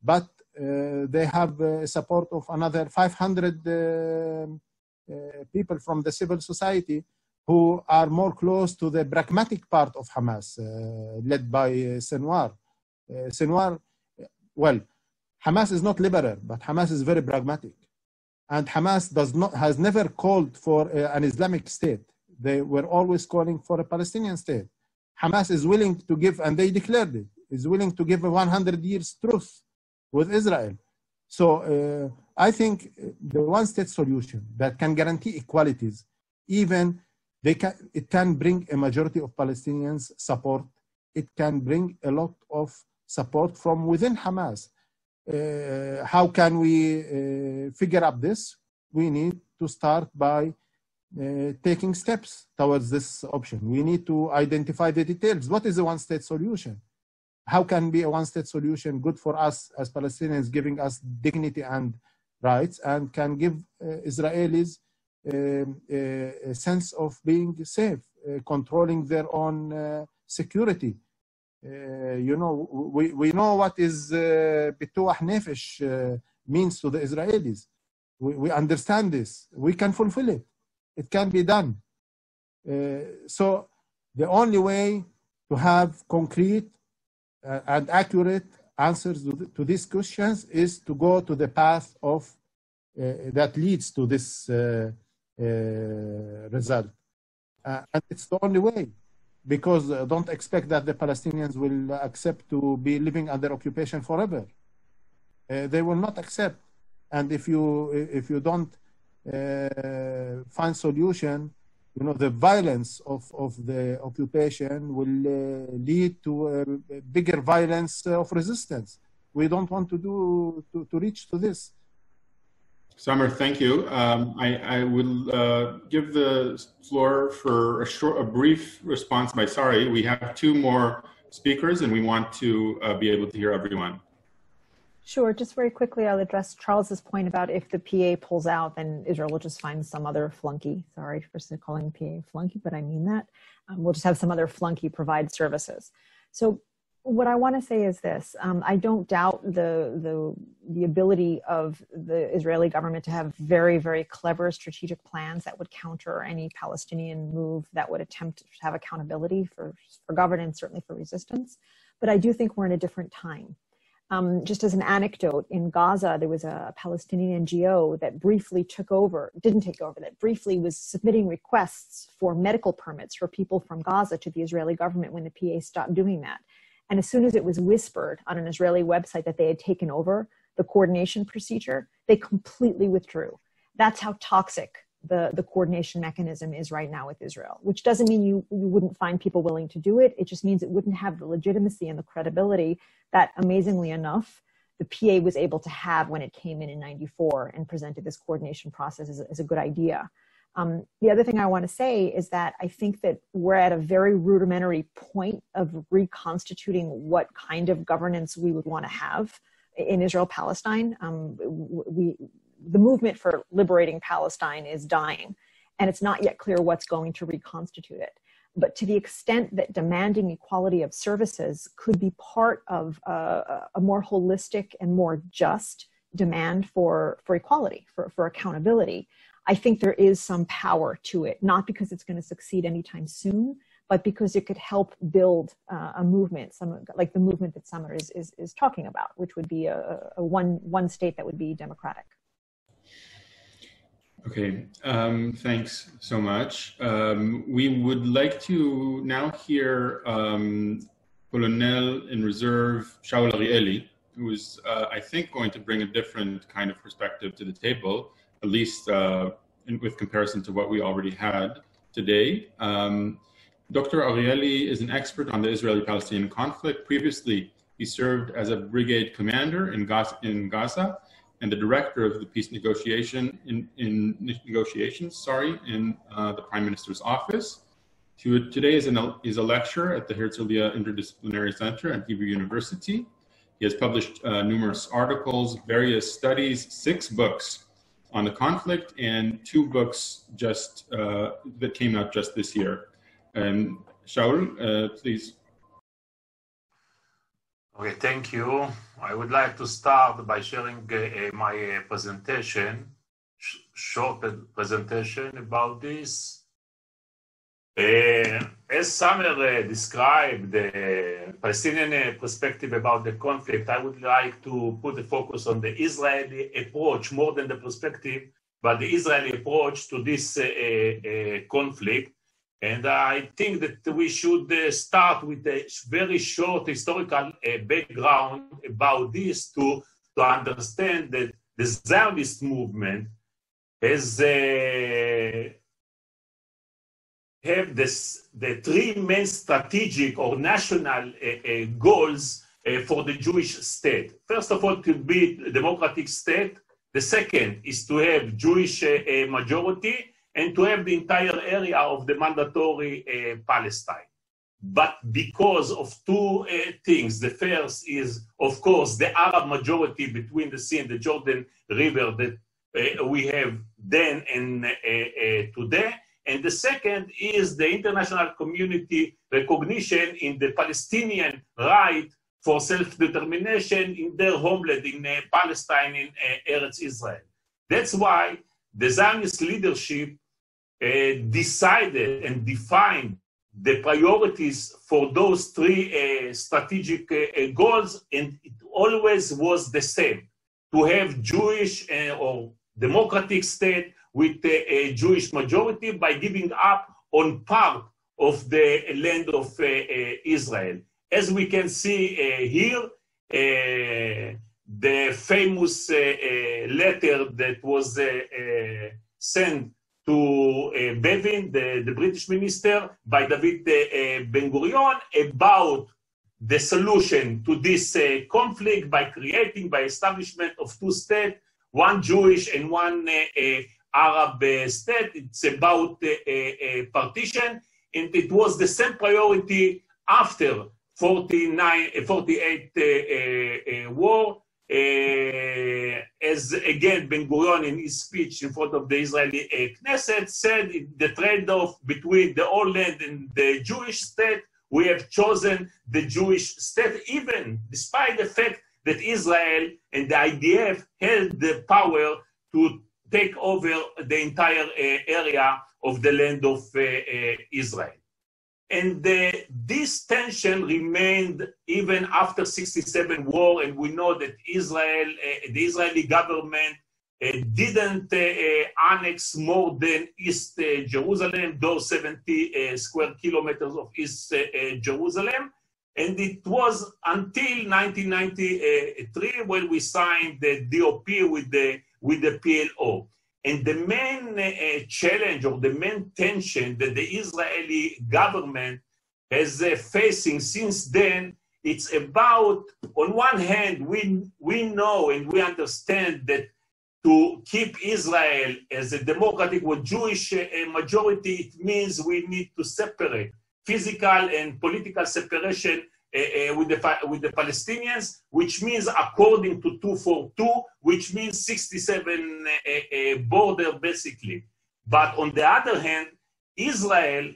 but they have support of another 500 people from the civil society who are more close to the pragmatic part of Hamas, led by Sinwar. Sinwar, well, Hamas is not liberal, but Hamas is very pragmatic. And Hamas has never called for an Islamic state. They were always calling for a Palestinian state. Hamas is willing to give, and they declared it, is willing to give a 100 years truce with Israel. So I think the one-state solution that can guarantee equalities, even it can bring a majority of Palestinians support. It can bring a lot of support from within Hamas. How can we figure out this? We need to start by taking steps towards this option. We need to identify the details. What is a one-state solution? How can be a one-state solution good for us as Palestinians, giving us dignity and rights, and can give Israelis a sense of being safe, controlling their own security. You know, we know what is Bituah Nefesh means to the Israelis. We understand this. We can fulfill it. It can be done. So the only way to have concrete and accurate answers to these questions is to go to the path of that leads to this result. And it's the only way, because don't expect that the Palestinians will accept to be living under occupation forever. They will not accept. And if you don't find solution, you know, the violence of the occupation will lead to a bigger violence of resistance. We don't want to reach to this. Samer, thank you. I will give the floor for a brief response by Sari. We have 2 more speakers and we want to be able to hear everyone. Sure. Just very quickly, I'll address Charles's point about if the PA pulls out, then Israel will just find some other flunky. Sorry for calling PA flunky, but I mean that. We'll just have some other flunky provide services. So what I want to say is this. I don't doubt the ability of the Israeli government to have very, very clever strategic plans that would counter any Palestinian move that would attempt to have accountability for governance, certainly for resistance. But I do think we're in a different time. Just as an anecdote, in Gaza, there was a Palestinian NGO that briefly that briefly was submitting requests for medical permits for people from Gaza to the Israeli government when the PA stopped doing that. And as soon as it was whispered on an Israeli website that they had taken over the coordination procedure, they completely withdrew. That's how toxic the coordination mechanism is right now with Israel, which doesn't mean you wouldn't find people willing to do it. It just means it wouldn't have the legitimacy and the credibility that, amazingly enough, the PA was able to have when it came in '94 and presented this coordination process as a good idea. The other thing I want to say is that I think that we're at a very rudimentary point of reconstituting what kind of governance we would want to have in Israel-Palestine. The movement for liberating Palestine is dying, and it's not yet clear what's going to reconstitute it. But to the extent that demanding equality of services could be part of a more holistic and more just demand for equality, for accountability, I think there is some power to it, not because it's going to succeed anytime soon, but because it could help build a movement, like the movement that Samer is talking about, which would be a one state that would be democratic. Okay, thanks so much. We would like to now hear Colonel in Reserve Shaul Arieli, who is, I think, going to bring a different kind of perspective to the table, at least with comparison to what we already had today. Dr. Arieli is an expert on the Israeli-Palestinian conflict. Previously, he served as a brigade commander in Gaza and the director of the peace negotiations in the Prime Minister's office. Today is a lecturer at the Herzliya Interdisciplinary Center at Hebrew University. He has published numerous articles, various studies, 6 books on the conflict, and 2 books just that came out just this year. And Shaul, please. Okay, thank you. I would like to start by sharing my presentation, short presentation about this. As Samer described the Palestinian perspective about the conflict, I would like to put the focus on the Israeli approach more than the perspective, but the Israeli approach to this conflict. And I think that we should start with a very short historical background about this to understand that the Zionist movement has have the 3 main strategic or national goals for the Jewish state. First of all, to be a democratic state. The second is to have Jewish majority, and to have the entire area of the mandatory Palestine. But because of 2 things, the first is, of course, the Arab majority between the sea and the Jordan River that we have then and today. And the second is the international community recognition in the Palestinian right for self-determination in their homeland, in Palestine, in Eretz Israel. That's why the Zionist leadership decided and defined the priorities for those 3 strategic goals, and it always was the same: to have Jewish or democratic state with a Jewish majority by giving up on part of the land of Israel. As we can see here, the famous letter that was sent to Bevin, the British minister, by David Ben-Gurion about the solution to this conflict by establishment of 2 states, one Jewish and one Arab state. It's about partition, and it was the same priority after 48 war. As again, Ben-Gurion in his speech in front of the Israeli Knesset said, the trade-off between the old land and the Jewish state, we have chosen the Jewish state, even despite the fact that Israel and the IDF held the power to take over the entire area of the land of Israel. And this tension remained even after 67 war, and we know that Israel, the Israeli government didn't annex more than East Jerusalem, those 70 square kilometers of East Jerusalem. And it was until 1993 when we signed the DOP with the PLO. And the main challenge or the main tension that the Israeli government is facing since then, it's about, on one hand, we know and we understand that to keep Israel as a democratic with Jewish majority, it means we need to separate physical and political separation with the Palestinians, which means according to 242, which means 67 border basically. But on the other hand, Israel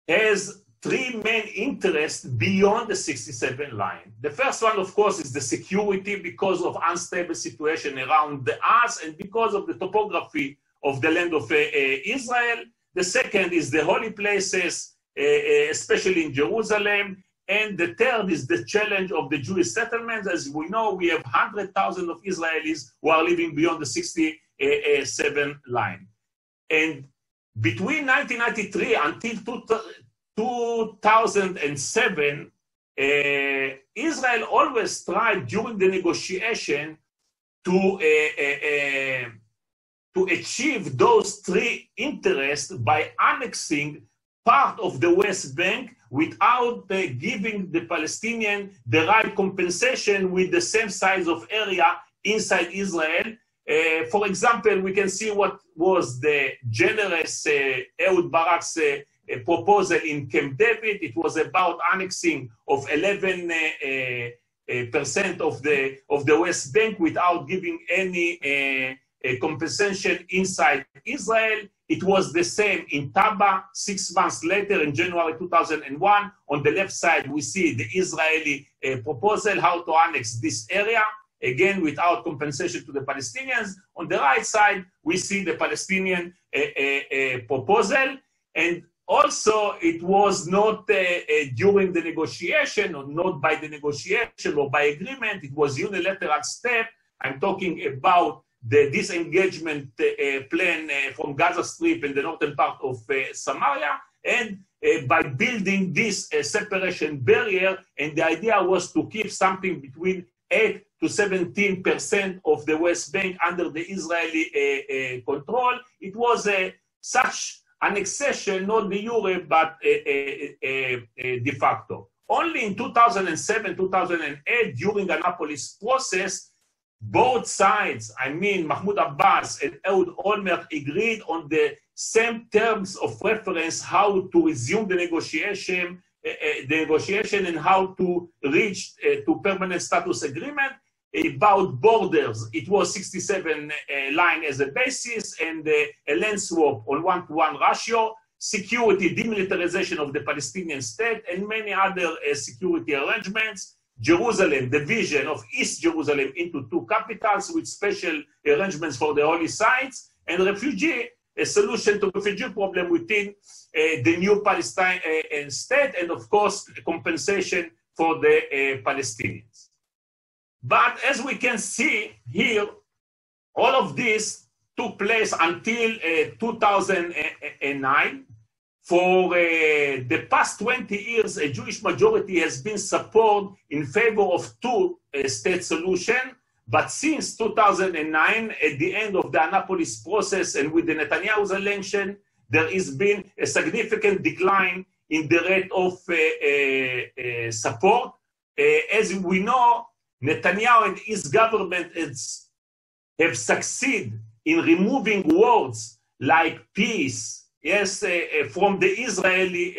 has 3 main interests beyond the 67 line. The first one, of course, is the security because of unstable situation around us and because of the topography of the land of Israel. The second is the holy places especially in Jerusalem. And the third is the challenge of the Jewish settlements. As we know, we have 100,000 of Israelis who are living beyond the 67 line. And between 1993 until 2007, Israel always tried during the negotiation to achieve those three interests by annexing part of the West Bank without giving the Palestinian the right compensation with the same size of area inside Israel. For example, we can see what was the generous Ehud Barak's proposal in Camp David. It was about annexing of 11% of the West Bank without giving any compensation inside Israel. It was the same in Taba 6 months later in January 2001. On the left side, we see the Israeli proposal how to annex this area, again, without compensation to the Palestinians. On the right side, we see the Palestinian proposal. And also, it was not during the negotiation or not by the negotiation or by agreement. It was unilateral step. I'm talking about the disengagement plan from Gaza Strip and the northern part of Samaria, and by building this separation barrier. And the idea was to keep something between 8 to 17% of the West Bank under the Israeli control. It was such annexation, not de jure, but de facto. Only in 2007, 2008, during the Annapolis process, both sides, I mean Mahmoud Abbas and Ehud Olmert, agreed on the same terms of reference how to resume the negotiation and how to reach to permanent status agreement. About borders, it was 67 line as a basis and a land swap on 1-to-1 ratio, security, demilitarization of the Palestinian state, and many other security arrangements. Jerusalem, division of East Jerusalem into two capitals with special arrangements for the holy sites, and refugee, a solution to refugee problem within the new Palestine state, and of course, compensation for the Palestinians. But as we can see here, all of this took place until 2009. For the past 20 years, a Jewish majority has been support in favor of two-state solution. But since 2009, at the end of the Annapolis process and with the Netanyahu's election, there has been a significant decline in the rate of support. As we know, Netanyahu and his government have succeeded in removing words like peace, yes, from the Israeli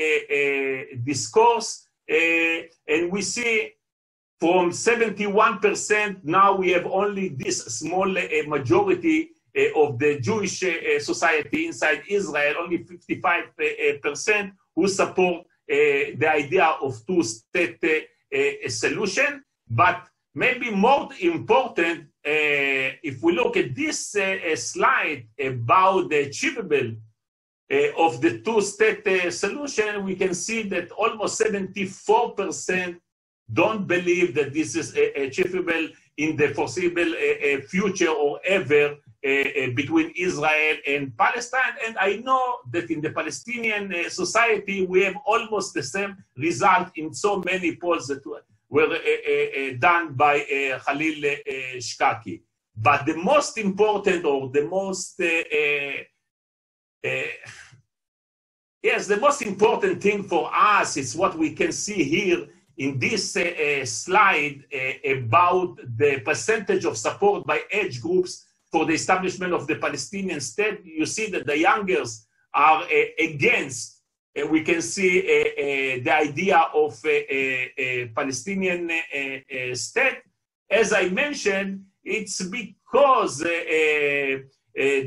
discourse, and we see from 71%, now we have only this small majority of the Jewish society inside Israel, only 55% who support the idea of two-state solution. But maybe more important, if we look at this slide about the achievable of the two-state solution, we can see that almost 74% don't believe that this is achievable in the foreseeable future or ever between Israel and Palestine. And I know that in the Palestinian society, we have almost the same result in so many polls that were done by Khalil Shkaki. But the most important, or the most the most important thing for us is what we can see here in this slide about the percentage of support by age groups for the establishment of the Palestinian state. You see that the youngers are against, we can see the idea of a Palestinian state. As I mentioned, it's because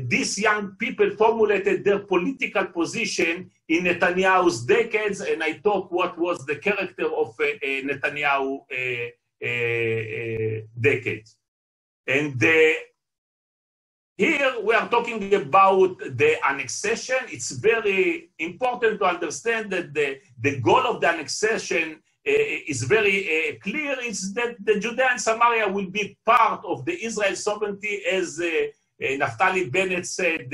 these young people formulated their political position in Netanyahu's decades, and I thought what was the character of Netanyahu decades. And here we are talking about the annexation. It's very important to understand that the goal of the annexation is very clear. It's that the Judea and Samaria will be part of the Israel sovereignty, as Naftali Bennett said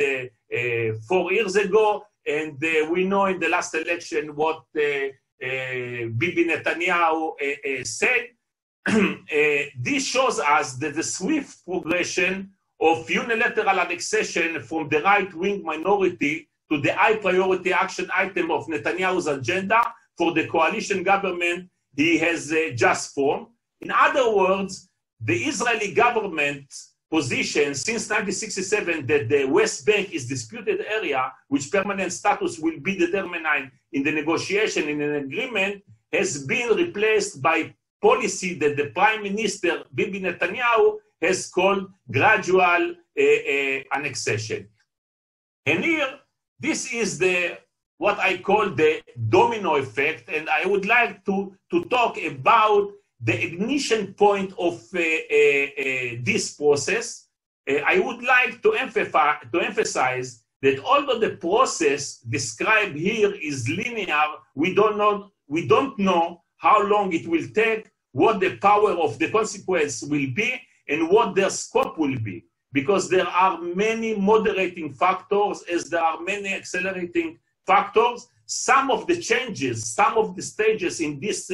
4 years ago. And we know in the last election what Bibi Netanyahu said. This shows us that the swift progression of unilateral annexation from the right-wing minority to the high-priority action item of Netanyahu's agenda for the coalition government he has just formed. In other words, the Israeli government position since 1967 that the West Bank is disputed area, which permanent status will be determined in the negotiation in an agreement, has been replaced by policy that the Prime Minister Bibi Netanyahu has called gradual annexation. And here, this is what I call the domino effect, and I would like to talk about the ignition point of this process. I would like to emphasize that although the process described here is linear, we don't know how long it will take, what the power of the consequence will be, and what their scope will be, because there are many moderating factors as there are many accelerating factors. Some of the changes, some of the stages in this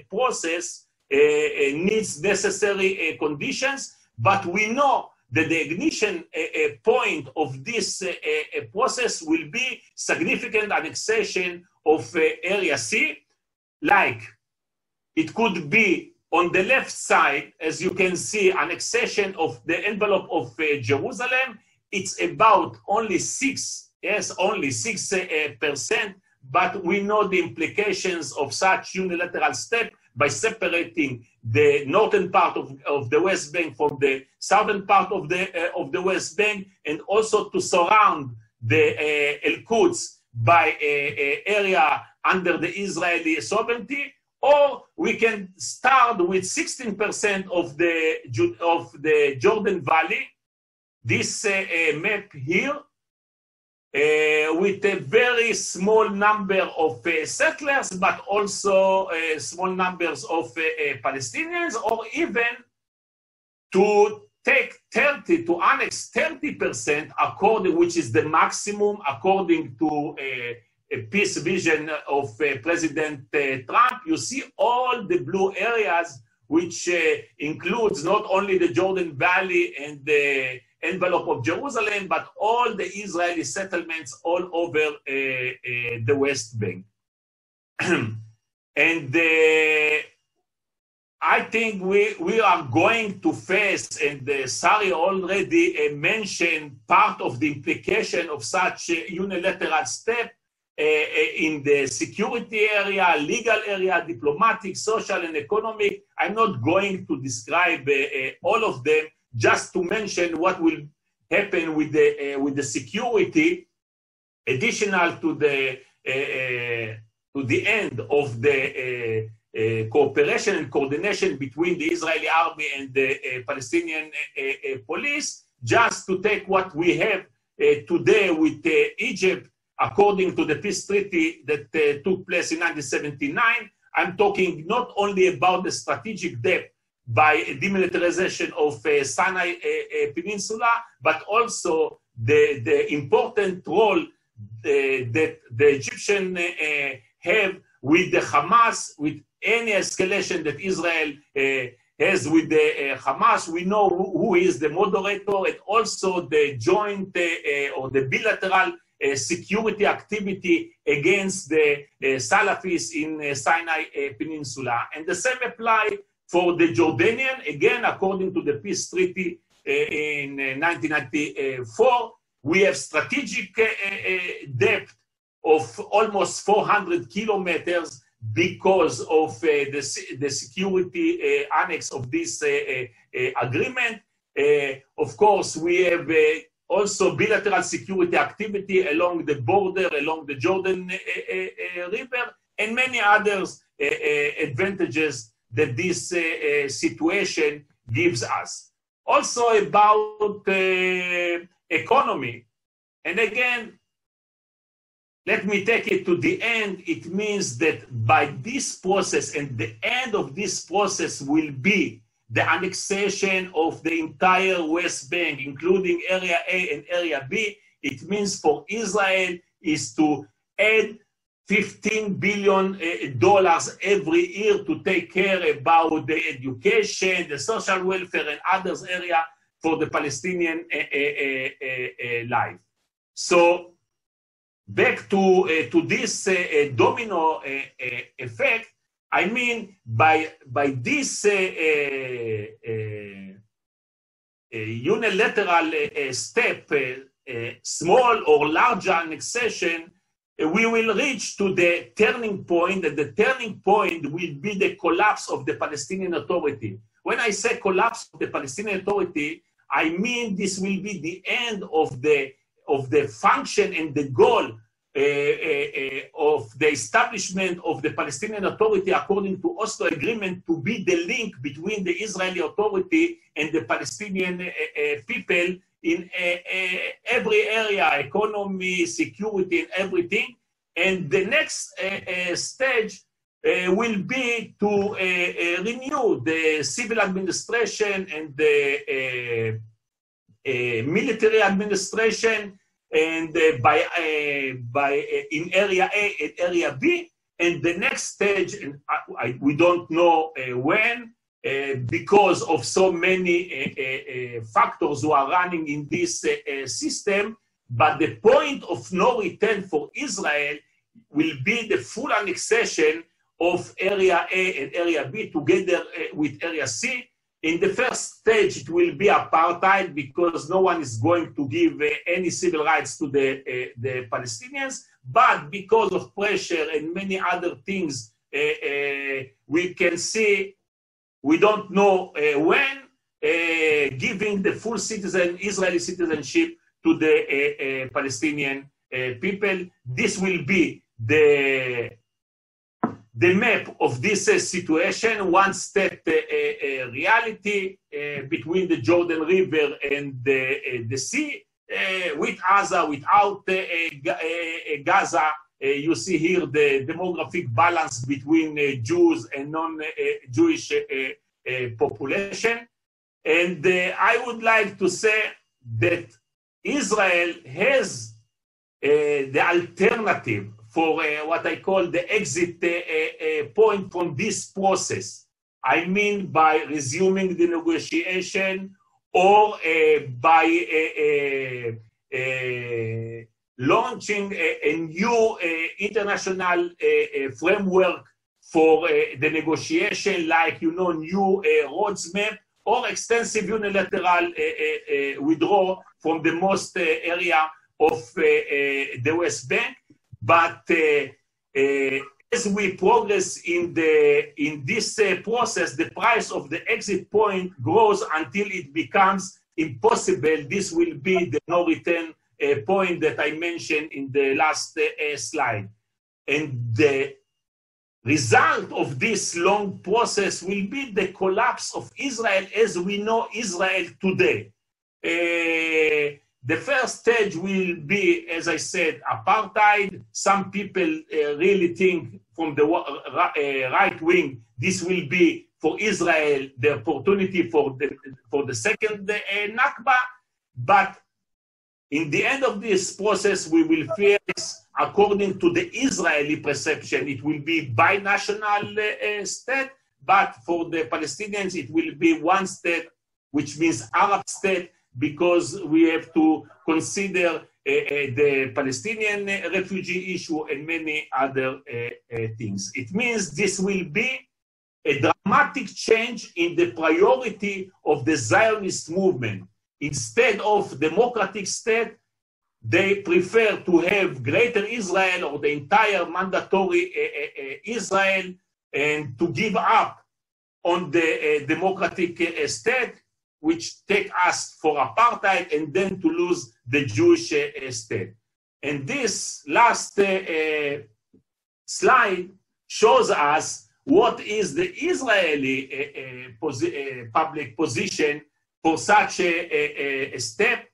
process needs necessary conditions, but we know that the ignition point of this process will be significant annexation of Area C, like it could be on the left side, as you can see, annexation of the envelope of Jerusalem. It's about only 6%, but we know the implications of such unilateral step by separating the northern part of the West Bank from the southern part of the West Bank, and also to surround the El-Quds by area under the Israeli sovereignty. Or we can start with 16% of the Jordan Valley, this map here, with a very small number of settlers, but also small numbers of Palestinians, or even to take to annex 30%, which is the maximum according to a peace vision of President Trump. You see all the blue areas, which includes not only the Jordan Valley and the envelope of Jerusalem, but all the Israeli settlements all over the West Bank. And I think we are going to face, and Sari already mentioned part of the implication of such a unilateral step in the security area, legal area, diplomatic, social, and economic. I'm not going to describe all of them, just to mention what will happen with the security, additional to the end of the cooperation and coordination between the Israeli army and the Palestinian police. Just to take what we have today with Egypt, according to the peace treaty that took place in 1979, I'm talking not only about the strategic depth by demilitarization of Sinai Peninsula, but also the important role that the Egyptians have with the Hamas, with any escalation that Israel has with the Hamas. We know who is the moderator, and also the joint or the bilateral security activity against the Salafists in Sinai Peninsula. And the same apply for the Jordanian, again, according to the peace treaty in 1994, we have strategic depth of almost 400 kilometers because of the security annex of this agreement. Of course, we have also bilateral security activity along the border, along the Jordan River, and many others advantages that this situation gives us. Also about economy. And again, let me take it to the end. It means that by this process, and the end of this process will be the annexation of the entire West Bank, including Area A and Area B. It means for Israel is to add $15 billion every year to take care about the education, the social welfare, and others area for the Palestinian life. So back to this domino effect, I mean, by this unilateral step, small or larger annexation, we will reach to the turning point, and the turning point will be the collapse of the Palestinian Authority. When I say collapse of the Palestinian Authority, I mean this will be the end of the function and the goal of the establishment of the Palestinian Authority according to Oslo Agreement, to be the link between the Israeli Authority and the Palestinian people in every area, economy, security, and everything. And the next stage will be to renew the civil administration and the military administration, and in Area A and Area B. And the next stage, and we don't know when, because of so many factors who are running in this system, but the point of no return for Israel will be the full annexation of Area A and Area B together with Area C. In the first stage, it will be apartheid, because no one is going to give any civil rights to the Palestinians. But because of pressure and many other things, we can see, we don't know when, giving the full Israeli citizenship to the Palestinian people. This will be the map of this situation, one state reality between the Jordan River and the sea, with Gaza, without Gaza. You see here the demographic balance between Jews and non-Jewish population. And I would like to say that Israel has the alternative for what I call the exit point from this process. I mean by resuming the negotiation, or by launching a new international framework for the negotiation, like, new roadmap, or extensive unilateral withdrawal from the most area of the West Bank. But as we progress in this process, the price of the exit point grows until it becomes impossible. This will be the no return point that I mentioned in the last slide. And the result of this long process will be the collapse of Israel as we know Israel today. The first stage will be, as I said, apartheid. Some people really think from the right wing, this will be for Israel the opportunity for the second Nakba. But in the end of this process, we will face, according to the Israeli perception, it will be binational state. But for the Palestinians, it will be one state, which means Arab state, because we have to consider the Palestinian refugee issue and many other things. It means this will be a dramatic change in the priority of the Zionist movement. Instead of democratic state, they prefer to have greater Israel, or the entire mandatory Israel, and to give up on the democratic state, which take us for apartheid, and then to lose the Jewish state. And this last slide shows us what is the Israeli public position for such a step.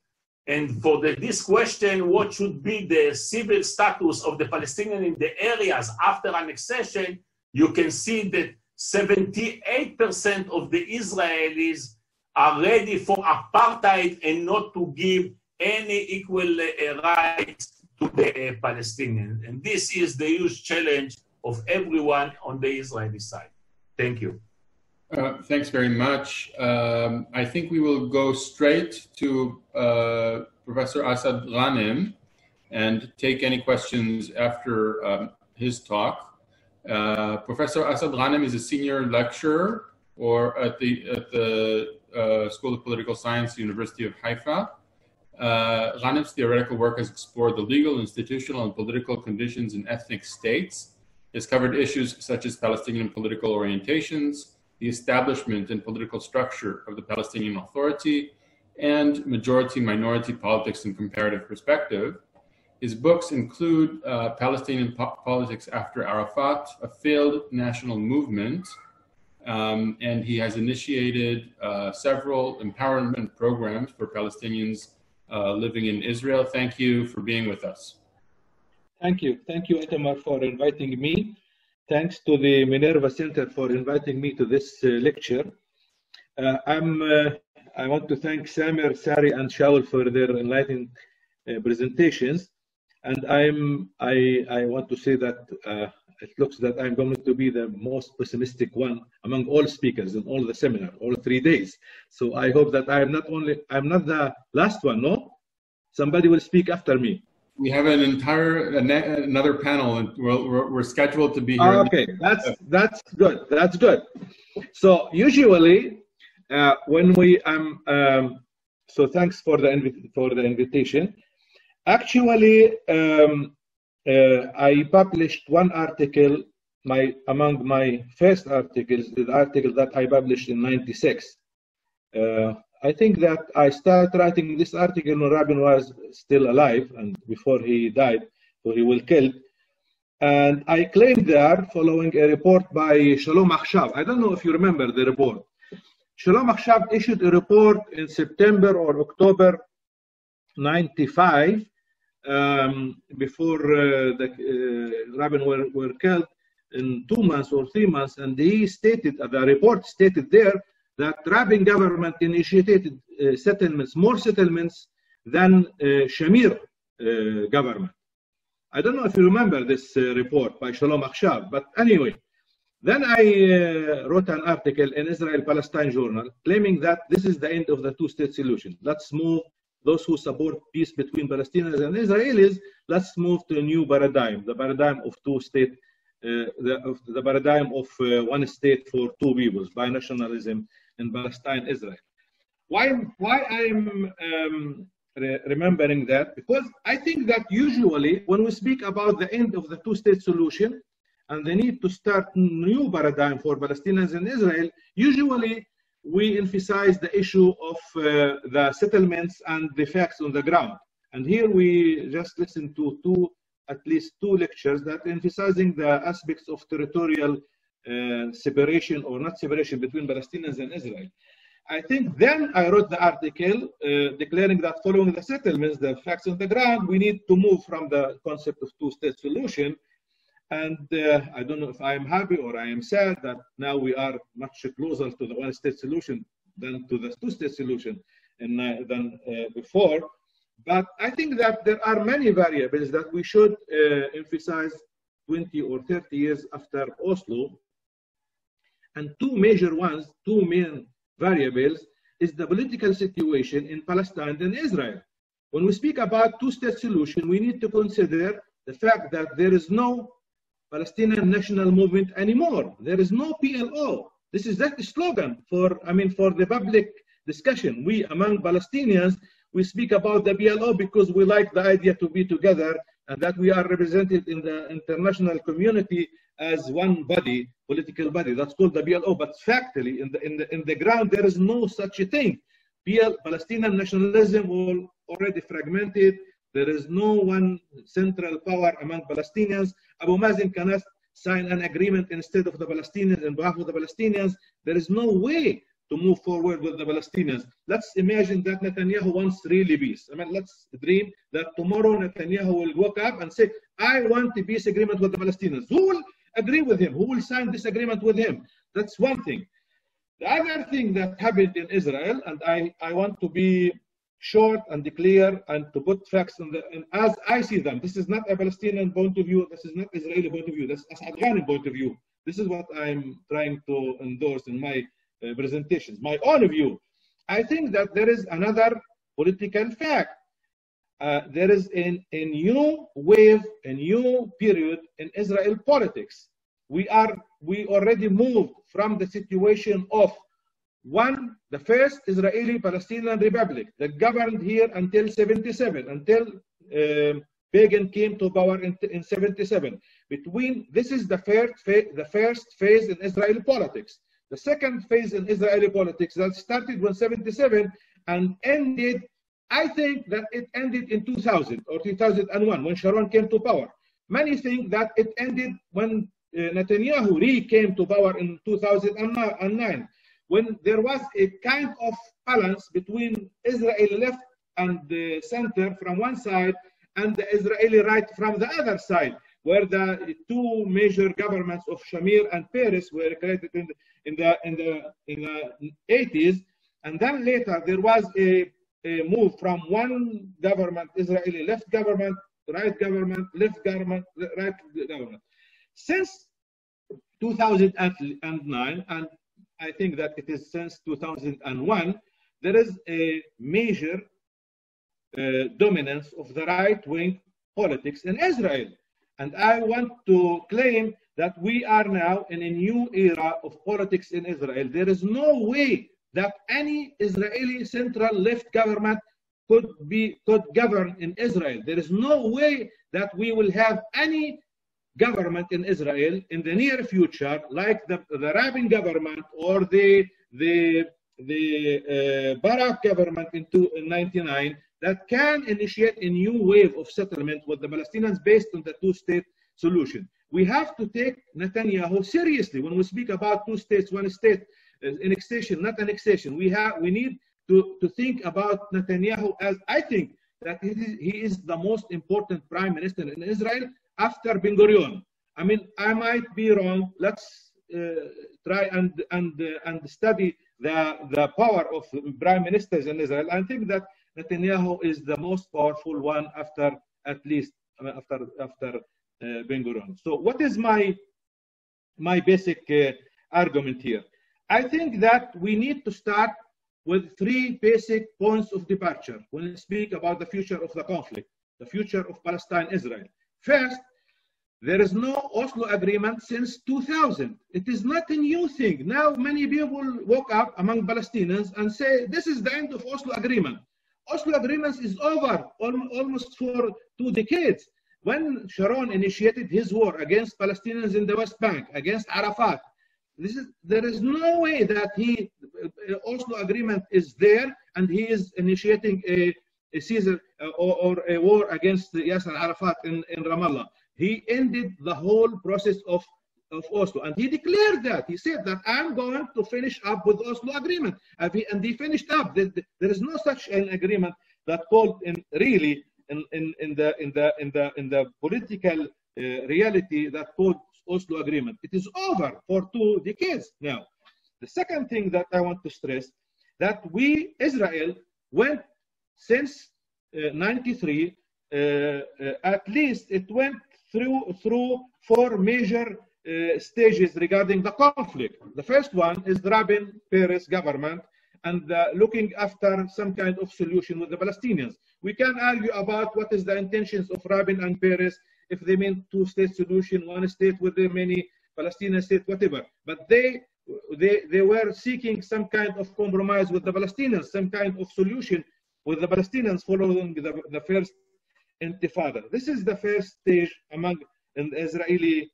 And for this question, what should be the civil status of the Palestinians in the areas after annexation, you can see that 78% of the Israelis are ready for apartheid and not to give any equal rights to the Palestinians. And this is the huge challenge of everyone on the Israeli side. Thank you. Thanks very much. I think we will go straight to Professor Asad Ghanem and take any questions after his talk. Professor Asad Ghanem is a senior lecturer at the School of Political Science, University of Haifa. Ghanem's theoretical work has explored the legal, institutional, and political conditions in ethnic states. He has covered issues such as Palestinian political orientations, the establishment and political structure of the Palestinian Authority, and majority-minority politics and comparative perspective. His books include Palestinian Politics After Arafat, a failed national movement, and he has initiated several empowerment programs for Palestinians living in Israel. Thank you for being with us. Thank you. Thank you, Itamar, for inviting me. Thanks to the Minerva Center for inviting me to this lecture. I want to thank Samir, Sari, and Shaul for their enlightening presentations. And I want to say that it looks that I'm going to be the most pessimistic one among all speakers in all the seminar, all 3 days. So I hope that I'm not the last one, no? Somebody will speak after me. We have another panel, and we're scheduled to be here. Okay, that's good. That's good. So usually, when we so thanks for the invitation. Actually, I published one article. Among my first articles, the article that I published in '96. I think that I started writing this article when Rabin was still alive and before he died, before he was killed. And I claimed there, following a report by Shalom Achshav. I don't know if you remember the report. Shalom Achshav issued a report in September or October '95, before Rabin were killed in 2 months or 3 months. And he stated, the report stated there, that Rabin government initiated settlements, more settlements than Shamir government. I don't know if you remember this report by Shalom Achshav, but anyway, then I wrote an article in Israel-Palestine journal claiming that this is the end of the two-state solution. Let's move, those who support peace between Palestinians and Israelis, let's move to a new paradigm, the paradigm of two-state, the paradigm of one state for two peoples, binationalism in Palestine, Israel. Why I'm remembering that? Because I think that usually when we speak about the end of the two-state solution and the need to start a new paradigm for Palestinians and Israel, usually we emphasize the issue of the settlements and the facts on the ground. And here we just listened to at least two lectures that emphasizing the aspects of territorial separation or not separation between Palestinians and Israel. I think then I wrote the article declaring that following the settlements, the facts on the ground, we need to move from the concept of two-state solution. And I don't know if I am happy or I am sad that now we are much closer to the one-state solution than to the two-state solution than before. But I think that there are many variables that we should emphasize 20 or 30 years after Oslo. And two main variables is the political situation in Palestine and Israel. When we speak about two-state solution, we need to consider the fact that there is no Palestinian national movement anymore. There is no PLO. This is that slogan for the public discussion. We among Palestinians, we speak about the PLO because we like the idea to be together and that we are represented in the international community as one body, political body. That's called the PLO. But factually, in the ground, there is no such a thing. Palestinian nationalism will already fragmented. There is no one central power among Palestinians. Abu Mazen cannot sign an agreement instead of the Palestinians, on behalf of the Palestinians. There is no way to move forward with the Palestinians. Let's imagine that Netanyahu wants really peace. I mean, let's dream that tomorrow Netanyahu will wake up and say, I want a peace agreement with the Palestinians. Who will agree with him? Who will sign this agreement with him? That's one thing. The other thing that happened in Israel, and I want to be short and clear and to put facts in as I see them. This is not a Palestinian point of view. This is not Israeli point of view. This is Ghanem point of view. This is what I'm trying to endorse in my presentations. My own view. I think that there is another political fact. There is a new wave, a new period in Israel politics. We already moved from the situation of the first Israeli-Palestinian Republic that governed here until 77, until Begin came to power in 77. This is the first phase in Israeli politics. The second phase in Israeli politics that started when 77 and ended, I think that it ended in 2000 or 2001 when Sharon came to power. Many think that it ended when Netanyahu came to power in 2009, when there was a kind of balance between Israeli left and the center from one side and the Israeli right from the other side, where the two major governments of Shamir and Peres were created in the 80s, and then later there was a move from one government, Israeli left government, right government, left government, right government. Since 2009, and I think that it is since 2001, there is a major dominance of the right-wing politics in Israel. And I want to claim that we are now in a new era of politics in Israel. There is no way that any Israeli central left government could govern in Israel. There is no way that we will have any government in Israel in the near future, like the Rabin government or the Barak government in 99, that can initiate a new wave of settlement with the Palestinians based on the two-state solution. We have to take Netanyahu seriously when we speak about two states, one state, annexation, not annexation. We need to think about Netanyahu as, I think that he is the most important prime minister in Israel after Ben Gurion. I mean, I might be wrong. Let's try and study the power of prime ministers in Israel. I think that Netanyahu is the most powerful one after Ben Gurion. So what is my basic argument here? I think that we need to start with three basic points of departure when we speak about the future of the conflict, the future of Palestine-Israel. First, there is no Oslo agreement since 2000. It is not a new thing. Now many people woke up among Palestinians and say, this is the end of Oslo agreement. Oslo agreement is over almost for 2 decades. When Sharon initiated his war against Palestinians in the West Bank, against Arafat, there is no way that Oslo agreement is there and he is initiating a season or a war against Yasser Arafat in Ramallah. He ended the whole process of Oslo, and he declared that. He said that I'm going to finish up with Oslo agreement, and he finished up. There is no such an agreement that called in really in the political reality that called Oslo agreement. It is over for 2 decades now. The second thing that I want to stress that Israel went since 93, at least it went through 4 major stages regarding the conflict. The first one is the Rabin-Peres government and looking after some kind of solution with the Palestinians. We can argue about what is the intentions of Rabin and Peres, if they mean 2-state solution, 1 state with the many Palestinian state, whatever. But they were seeking some kind of compromise with the Palestinians, some kind of solution with the Palestinians following the first Intifada. This is the first stage among in the Israeli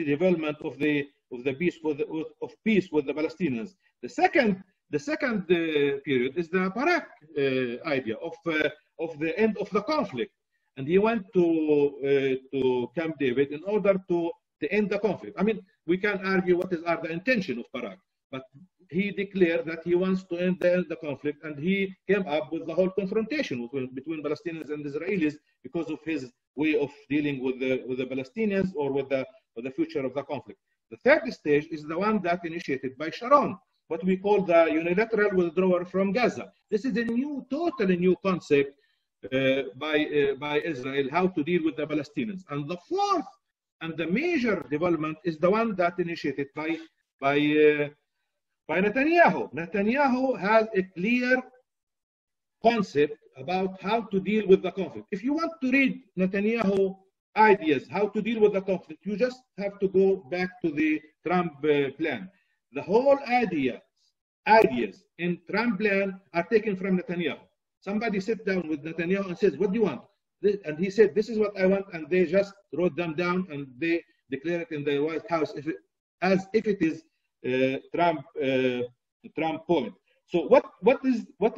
development of the peace with the Palestinians. The second period is the Barak idea of the end of the conflict, and he went to Camp David in order to end the conflict. I mean, we can argue what are the intention of Barak, but he declared that he wants to end the conflict, and he came up with the whole confrontation between Palestinians and Israelis because of his way of dealing with the Palestinians or with the future of the conflict. The third stage is the one that initiated by Sharon, what we call the unilateral withdrawal from Gaza. This is a totally new concept by Israel, how to deal with the Palestinians. And the fourth and the major development is the one that initiated by Netanyahu. Netanyahu has a clear concept about how to deal with the conflict. If you want to read Netanyahu ideas, how to deal with the conflict, you just have to go back to the Trump plan. The whole ideas in Trump plan are taken from Netanyahu. Somebody sit down with Netanyahu and says, what do you want? And he said, this is what I want, and they just wrote them down and they declare it in the White House as if it is Trump point. So what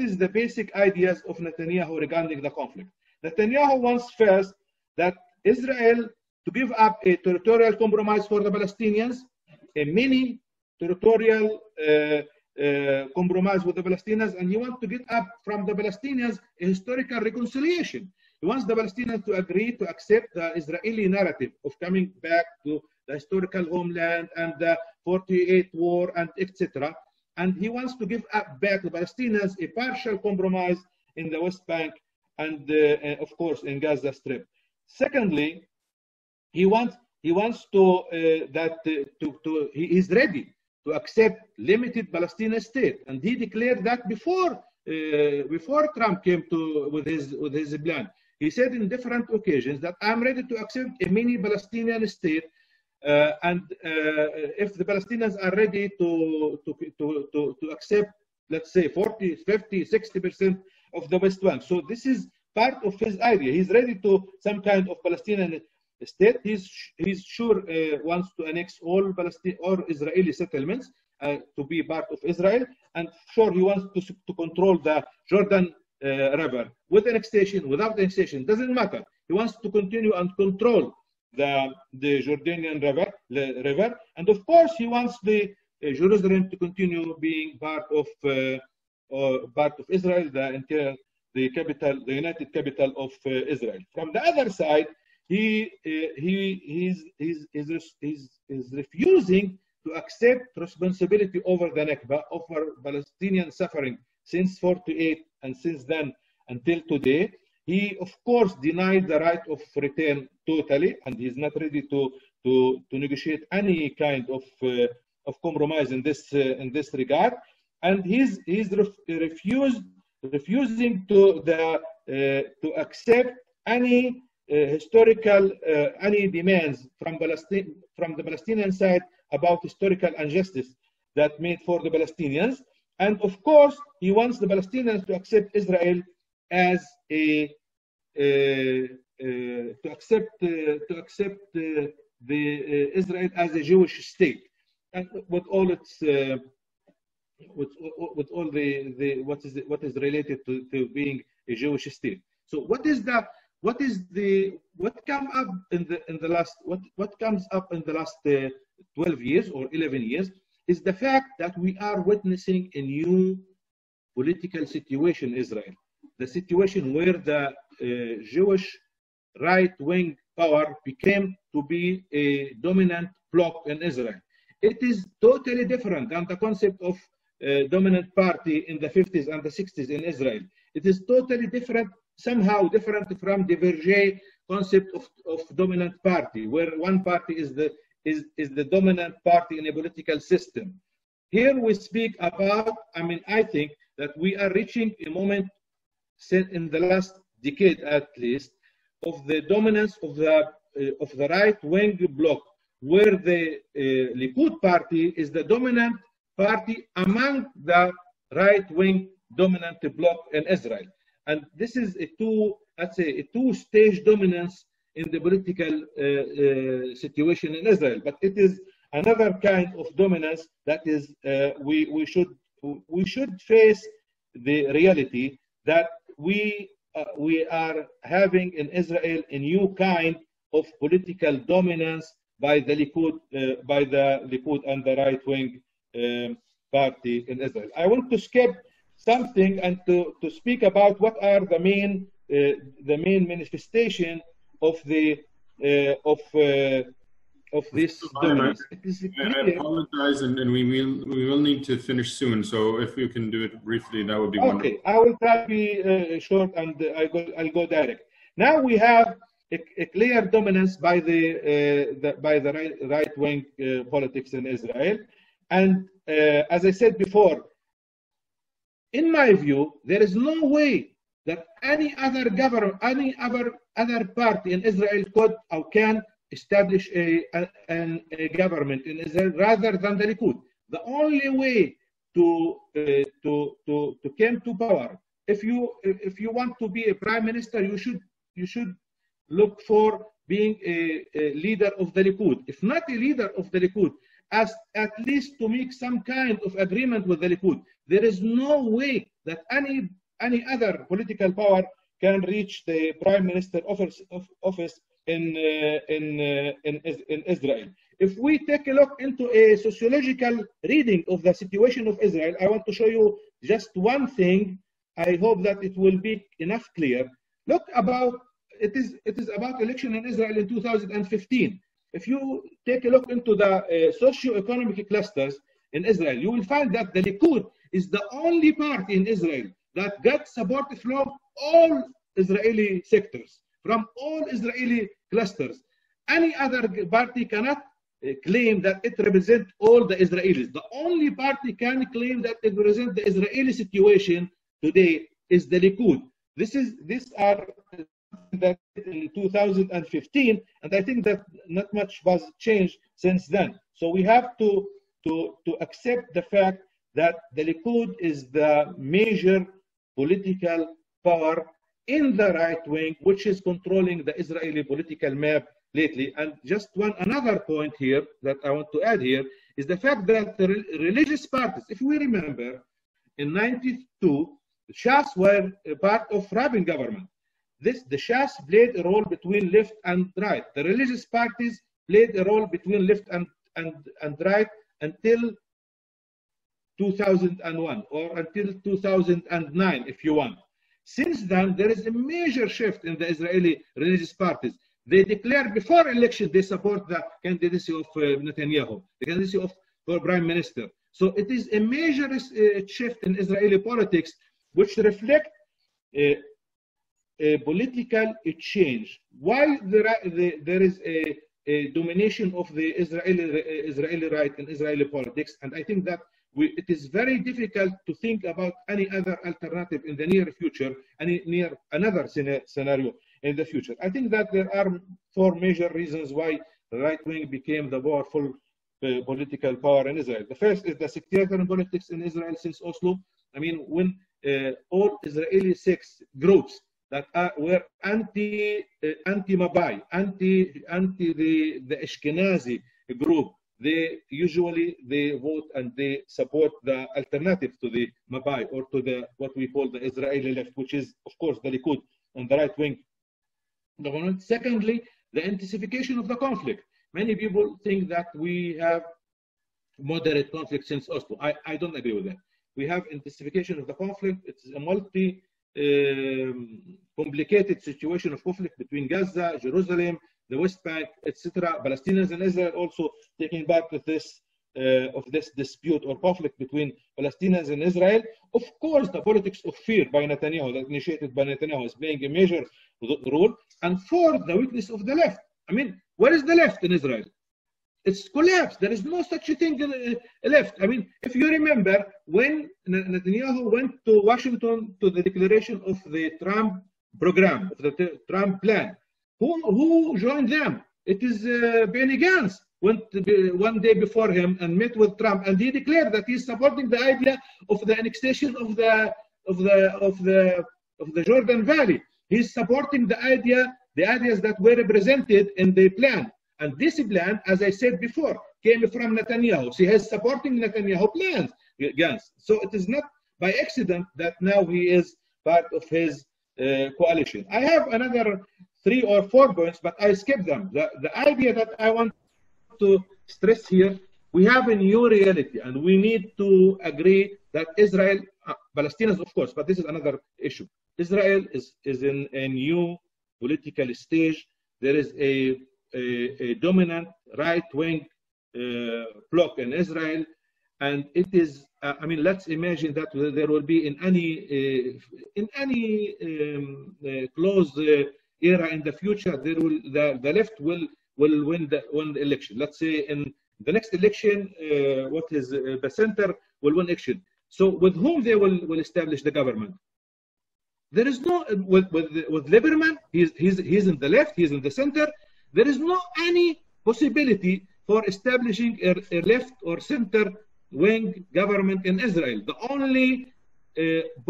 is the basic ideas of Netanyahu regarding the conflict? Netanyahu wants first that Israel to give up a territorial compromise for the Palestinians, a mini territorial compromise with the Palestinians, and he wants to get up from the Palestinians a historical reconciliation. He wants the Palestinians to agree to accept the Israeli narrative of coming back to the historical homeland and the 48 war and etc. And he wants to give up back to Palestinians a partial compromise in the West Bank and of course in Gaza Strip. Secondly, he wants to he is ready to accept limited Palestinian state, and he declared that before Trump came with his plan. He said in different occasions that I'm ready to accept a mini Palestinian state, and if the Palestinians are ready to accept, let's say 40, 50, 60% of the West Bank. So this is part of his idea. He's ready to some kind of Palestinian state. He's sure wants to annex all Palestinian or Israeli settlements to be part of Israel, and sure he wants to control the Jordan River with annexation, without annexation, doesn't matter. He wants to continue and control the Jordanian river, and of course he wants the Jerusalem to continue being part of Israel, the capital, the united capital of Israel. From the other side, he is refusing to accept responsibility over the Nakba, over Palestinian suffering since 48 and since then until today. He, of course, denied the right of return totally, and he's not ready to negotiate any kind of compromise in this regard. And he's refusing to accept any historical any demands from the Palestinian side about historical injustice that made for the Palestinians. And of course, he wants the Palestinians to accept Israel as to accept Israel as a Jewish state, and with all its with all what is related to being a Jewish state. So what comes up in the last 12 years or 11 years is the fact that we are witnessing a new political situation in Israel. The situation where the Jewish right-wing power became to be a dominant bloc in Israel. It is totally different than the concept of dominant party in the 50s and the 60s in Israel. It is totally different, somehow different from the Verger concept of dominant party, where one party is the dominant party in a political system. Here we speak about, I think that we are reaching a moment in the last decade at least of the dominance of the right-wing bloc, where the Likud party is the dominant party among the right-wing dominant bloc in Israel. And this is a two-stage dominance in the political situation in Israel. But it is another kind of dominance that is we should face the reality that we are having in Israel a new kind of political dominance by the Likud and the right-wing party in Israel. I want to skip something and to speak about what are the main manifestation of the of this dominance. It is clear. I apologize, and we will need to finish soon. So if you can do it briefly, that would be wonderful. Okay, I will try to be short, and I'll go direct. Now we have a clear dominance by the right-wing politics in Israel, and as I said before, in my view, there is no way that any other government, any other party in Israel could or can establish a government in Israel rather than the Likud. The only way to come to power, if you want to be a prime minister, you should look for being a leader of the Likud. If not a leader of the Likud, as at least to make some kind of agreement with the Likud. There is no way that any other political power can reach the prime minister office in Israel. If we take a look into a sociological reading of the situation of Israel, I want to show you just one thing. I hope that it will be enough clear. Look about it is about election in Israel in 2015. If you take a look into the socio-economic clusters in Israel, you will find that the Likud is the only party in Israel that got support from all Israeli sectors, from all Israeli clusters. Any other party cannot claim that it represents all the Israelis. The only party can claim that it represents the Israeli situation today is the Likud. These are that in 2015, and I think that not much was changed since then. So we have to accept the fact that the Likud is the major political power in the right wing, which is controlling the Israeli political map lately. And just another point here that I want to add here is the fact that the religious parties, if we remember, in '92, the Shas were a part of Rabin government. The Shas played a role between left and right. The religious parties played a role between left and right until 2001 or until 2009, if you want. Since then, there is a major shift in the Israeli religious parties. They declared before election they support the candidacy of Netanyahu, the candidacy of prime minister. So it is a major shift in Israeli politics, which reflect a political change. While there is a domination of the Israeli right in Israeli politics, and I think that it is very difficult to think about any other alternative in the near future, another scenario in the future. I think that there are four major reasons why the right wing became the powerful political power in Israel. The first is the sectarian politics in Israel since Oslo. I mean, when all Israeli sects, groups that were anti-Mabai, anti the Ashkenazi group, they vote and they support the alternative to the Mabai or to the what we call the Israeli left, which is of course the Likud on the right wing government. Secondly, the intensification of the conflict. Many people think that we have moderate conflict since Oslo. I don't agree with that. We have intensification of the conflict. It's a complicated situation of conflict between Gaza, Jerusalem, the West Bank, etc. Palestinians and Israel also taking part of this dispute or conflict between Palestinians and Israel. Of course, the politics of fear by Netanyahu, that initiated by Netanyahu, is playing a major role. And fourth, the weakness of the left. I mean, where is the left in Israel? It's collapsed. There is no such a thing in left. I mean, if you remember, when Netanyahu went to Washington to the declaration of the Trump program, of the Trump plan, who joined them? It is Benny Gantz went one day before him and met with Trump, and he declared that he's supporting the idea of the annexation of the Jordan Valley. He's supporting the ideas that were represented in the plan. And this plan, as I said before, came from Netanyahu. So he is supporting Netanyahu plans, Gantz. So it is not by accident that now he is part of his coalition. I have another 3 or 4 points, but I skip them. The idea that I want to stress here, we have a new reality, and we need to agree that Israel, Palestinians, of course, but this is another issue. Israel is in a new political stage. There is a dominant right-wing bloc in Israel, and it is. I mean, let's imagine that there will be in any close era in the future, there will the left will win the election. Let's say in the next election, what is the center will win election. So with whom they will establish the government? There is no with Lieberman. He's in the left. He's in the center. There is no any possibility for establishing a left or center wing government in Israel. The only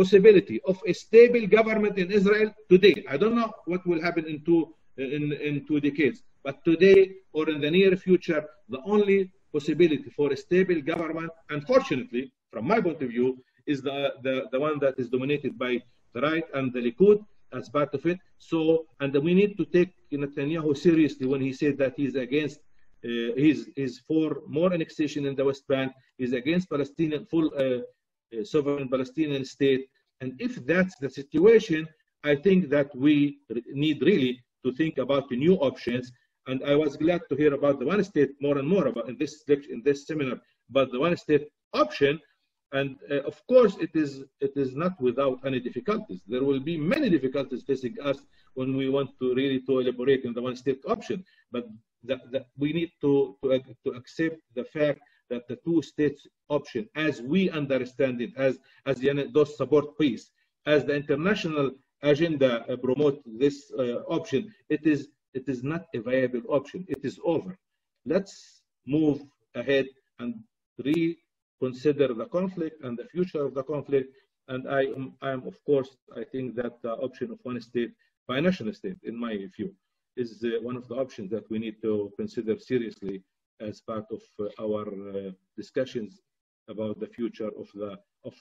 possibility of a stable government in Israel today, I don't know what will happen in 2 decades, but today or in the near future, the only possibility for a stable government, unfortunately, from my point of view, is the one that is dominated by the right and the Likud as part of it. So, and we need to take Netanyahu seriously when he said that he's against, he's for more annexation in the West Bank, he's against Palestinian, full sovereign Palestinian state. And if that's the situation, I think that we need really to think about the new options. And I was glad to hear about the one state more and more about in this seminar, about the one state option. And of course, it is not without any difficulties. There will be many difficulties facing us when we want to really elaborate in the one state option. But we need to accept the fact that the two states option, as we understand it, as those support peace, as the international agenda promote this option, it is not a viable option. It is over. Let's move ahead and reconsider the conflict and the future of the conflict. And I am, of course, I think that the option of one state, binational state, in my view, is one of the options that we need to consider seriously as part of our discussions about the future of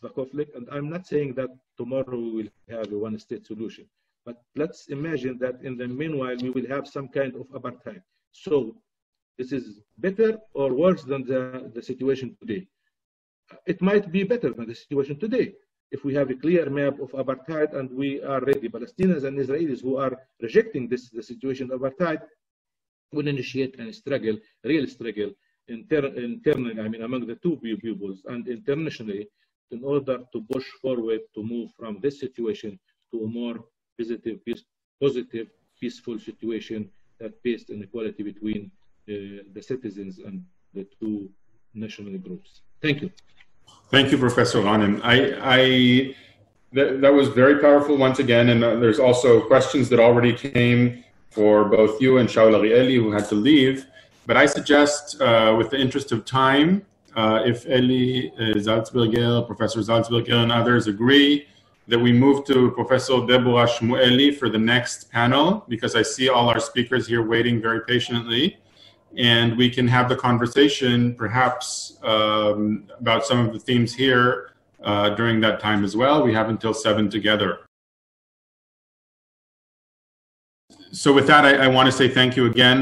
the conflict. And I'm not saying that tomorrow we will have a one-state solution, but let's imagine that in the meanwhile we will have some kind of apartheid. So this is better or worse than the situation today. It might be better than the situation today if we have a clear map of apartheid and we are ready. Palestinians and Israelis who are rejecting the situation of apartheid will initiate a struggle, real struggle, internally, I mean, among the two peoples and internationally, in order to push forward to move from this situation to a more positive, peaceful situation that based on equality between the citizens and the two national groups. Thank you. Thank you, Professor Ghanem. That was very powerful once again, and there's also questions that already came for both you and Shaul Arieli, who had to leave. But I suggest, with the interest of time, if Eli Zaltzberger, Professor Zaltzberger, and others agree, that we move to Professor Deborah Shmueli for the next panel, because I see all our speakers here waiting very patiently. And we can have the conversation, perhaps, about some of the themes here during that time as well. We have until 7 together. So with that, I want to say thank you again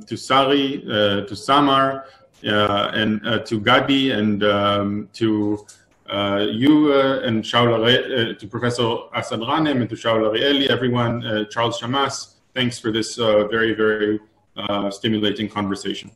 to Sari, to Samar, and to Gadi, and to you and Shaul, to Professor Asad Ghanem, and to Shaul Arieli, everyone, Charles Shamas. Thanks for this very, very stimulating conversation.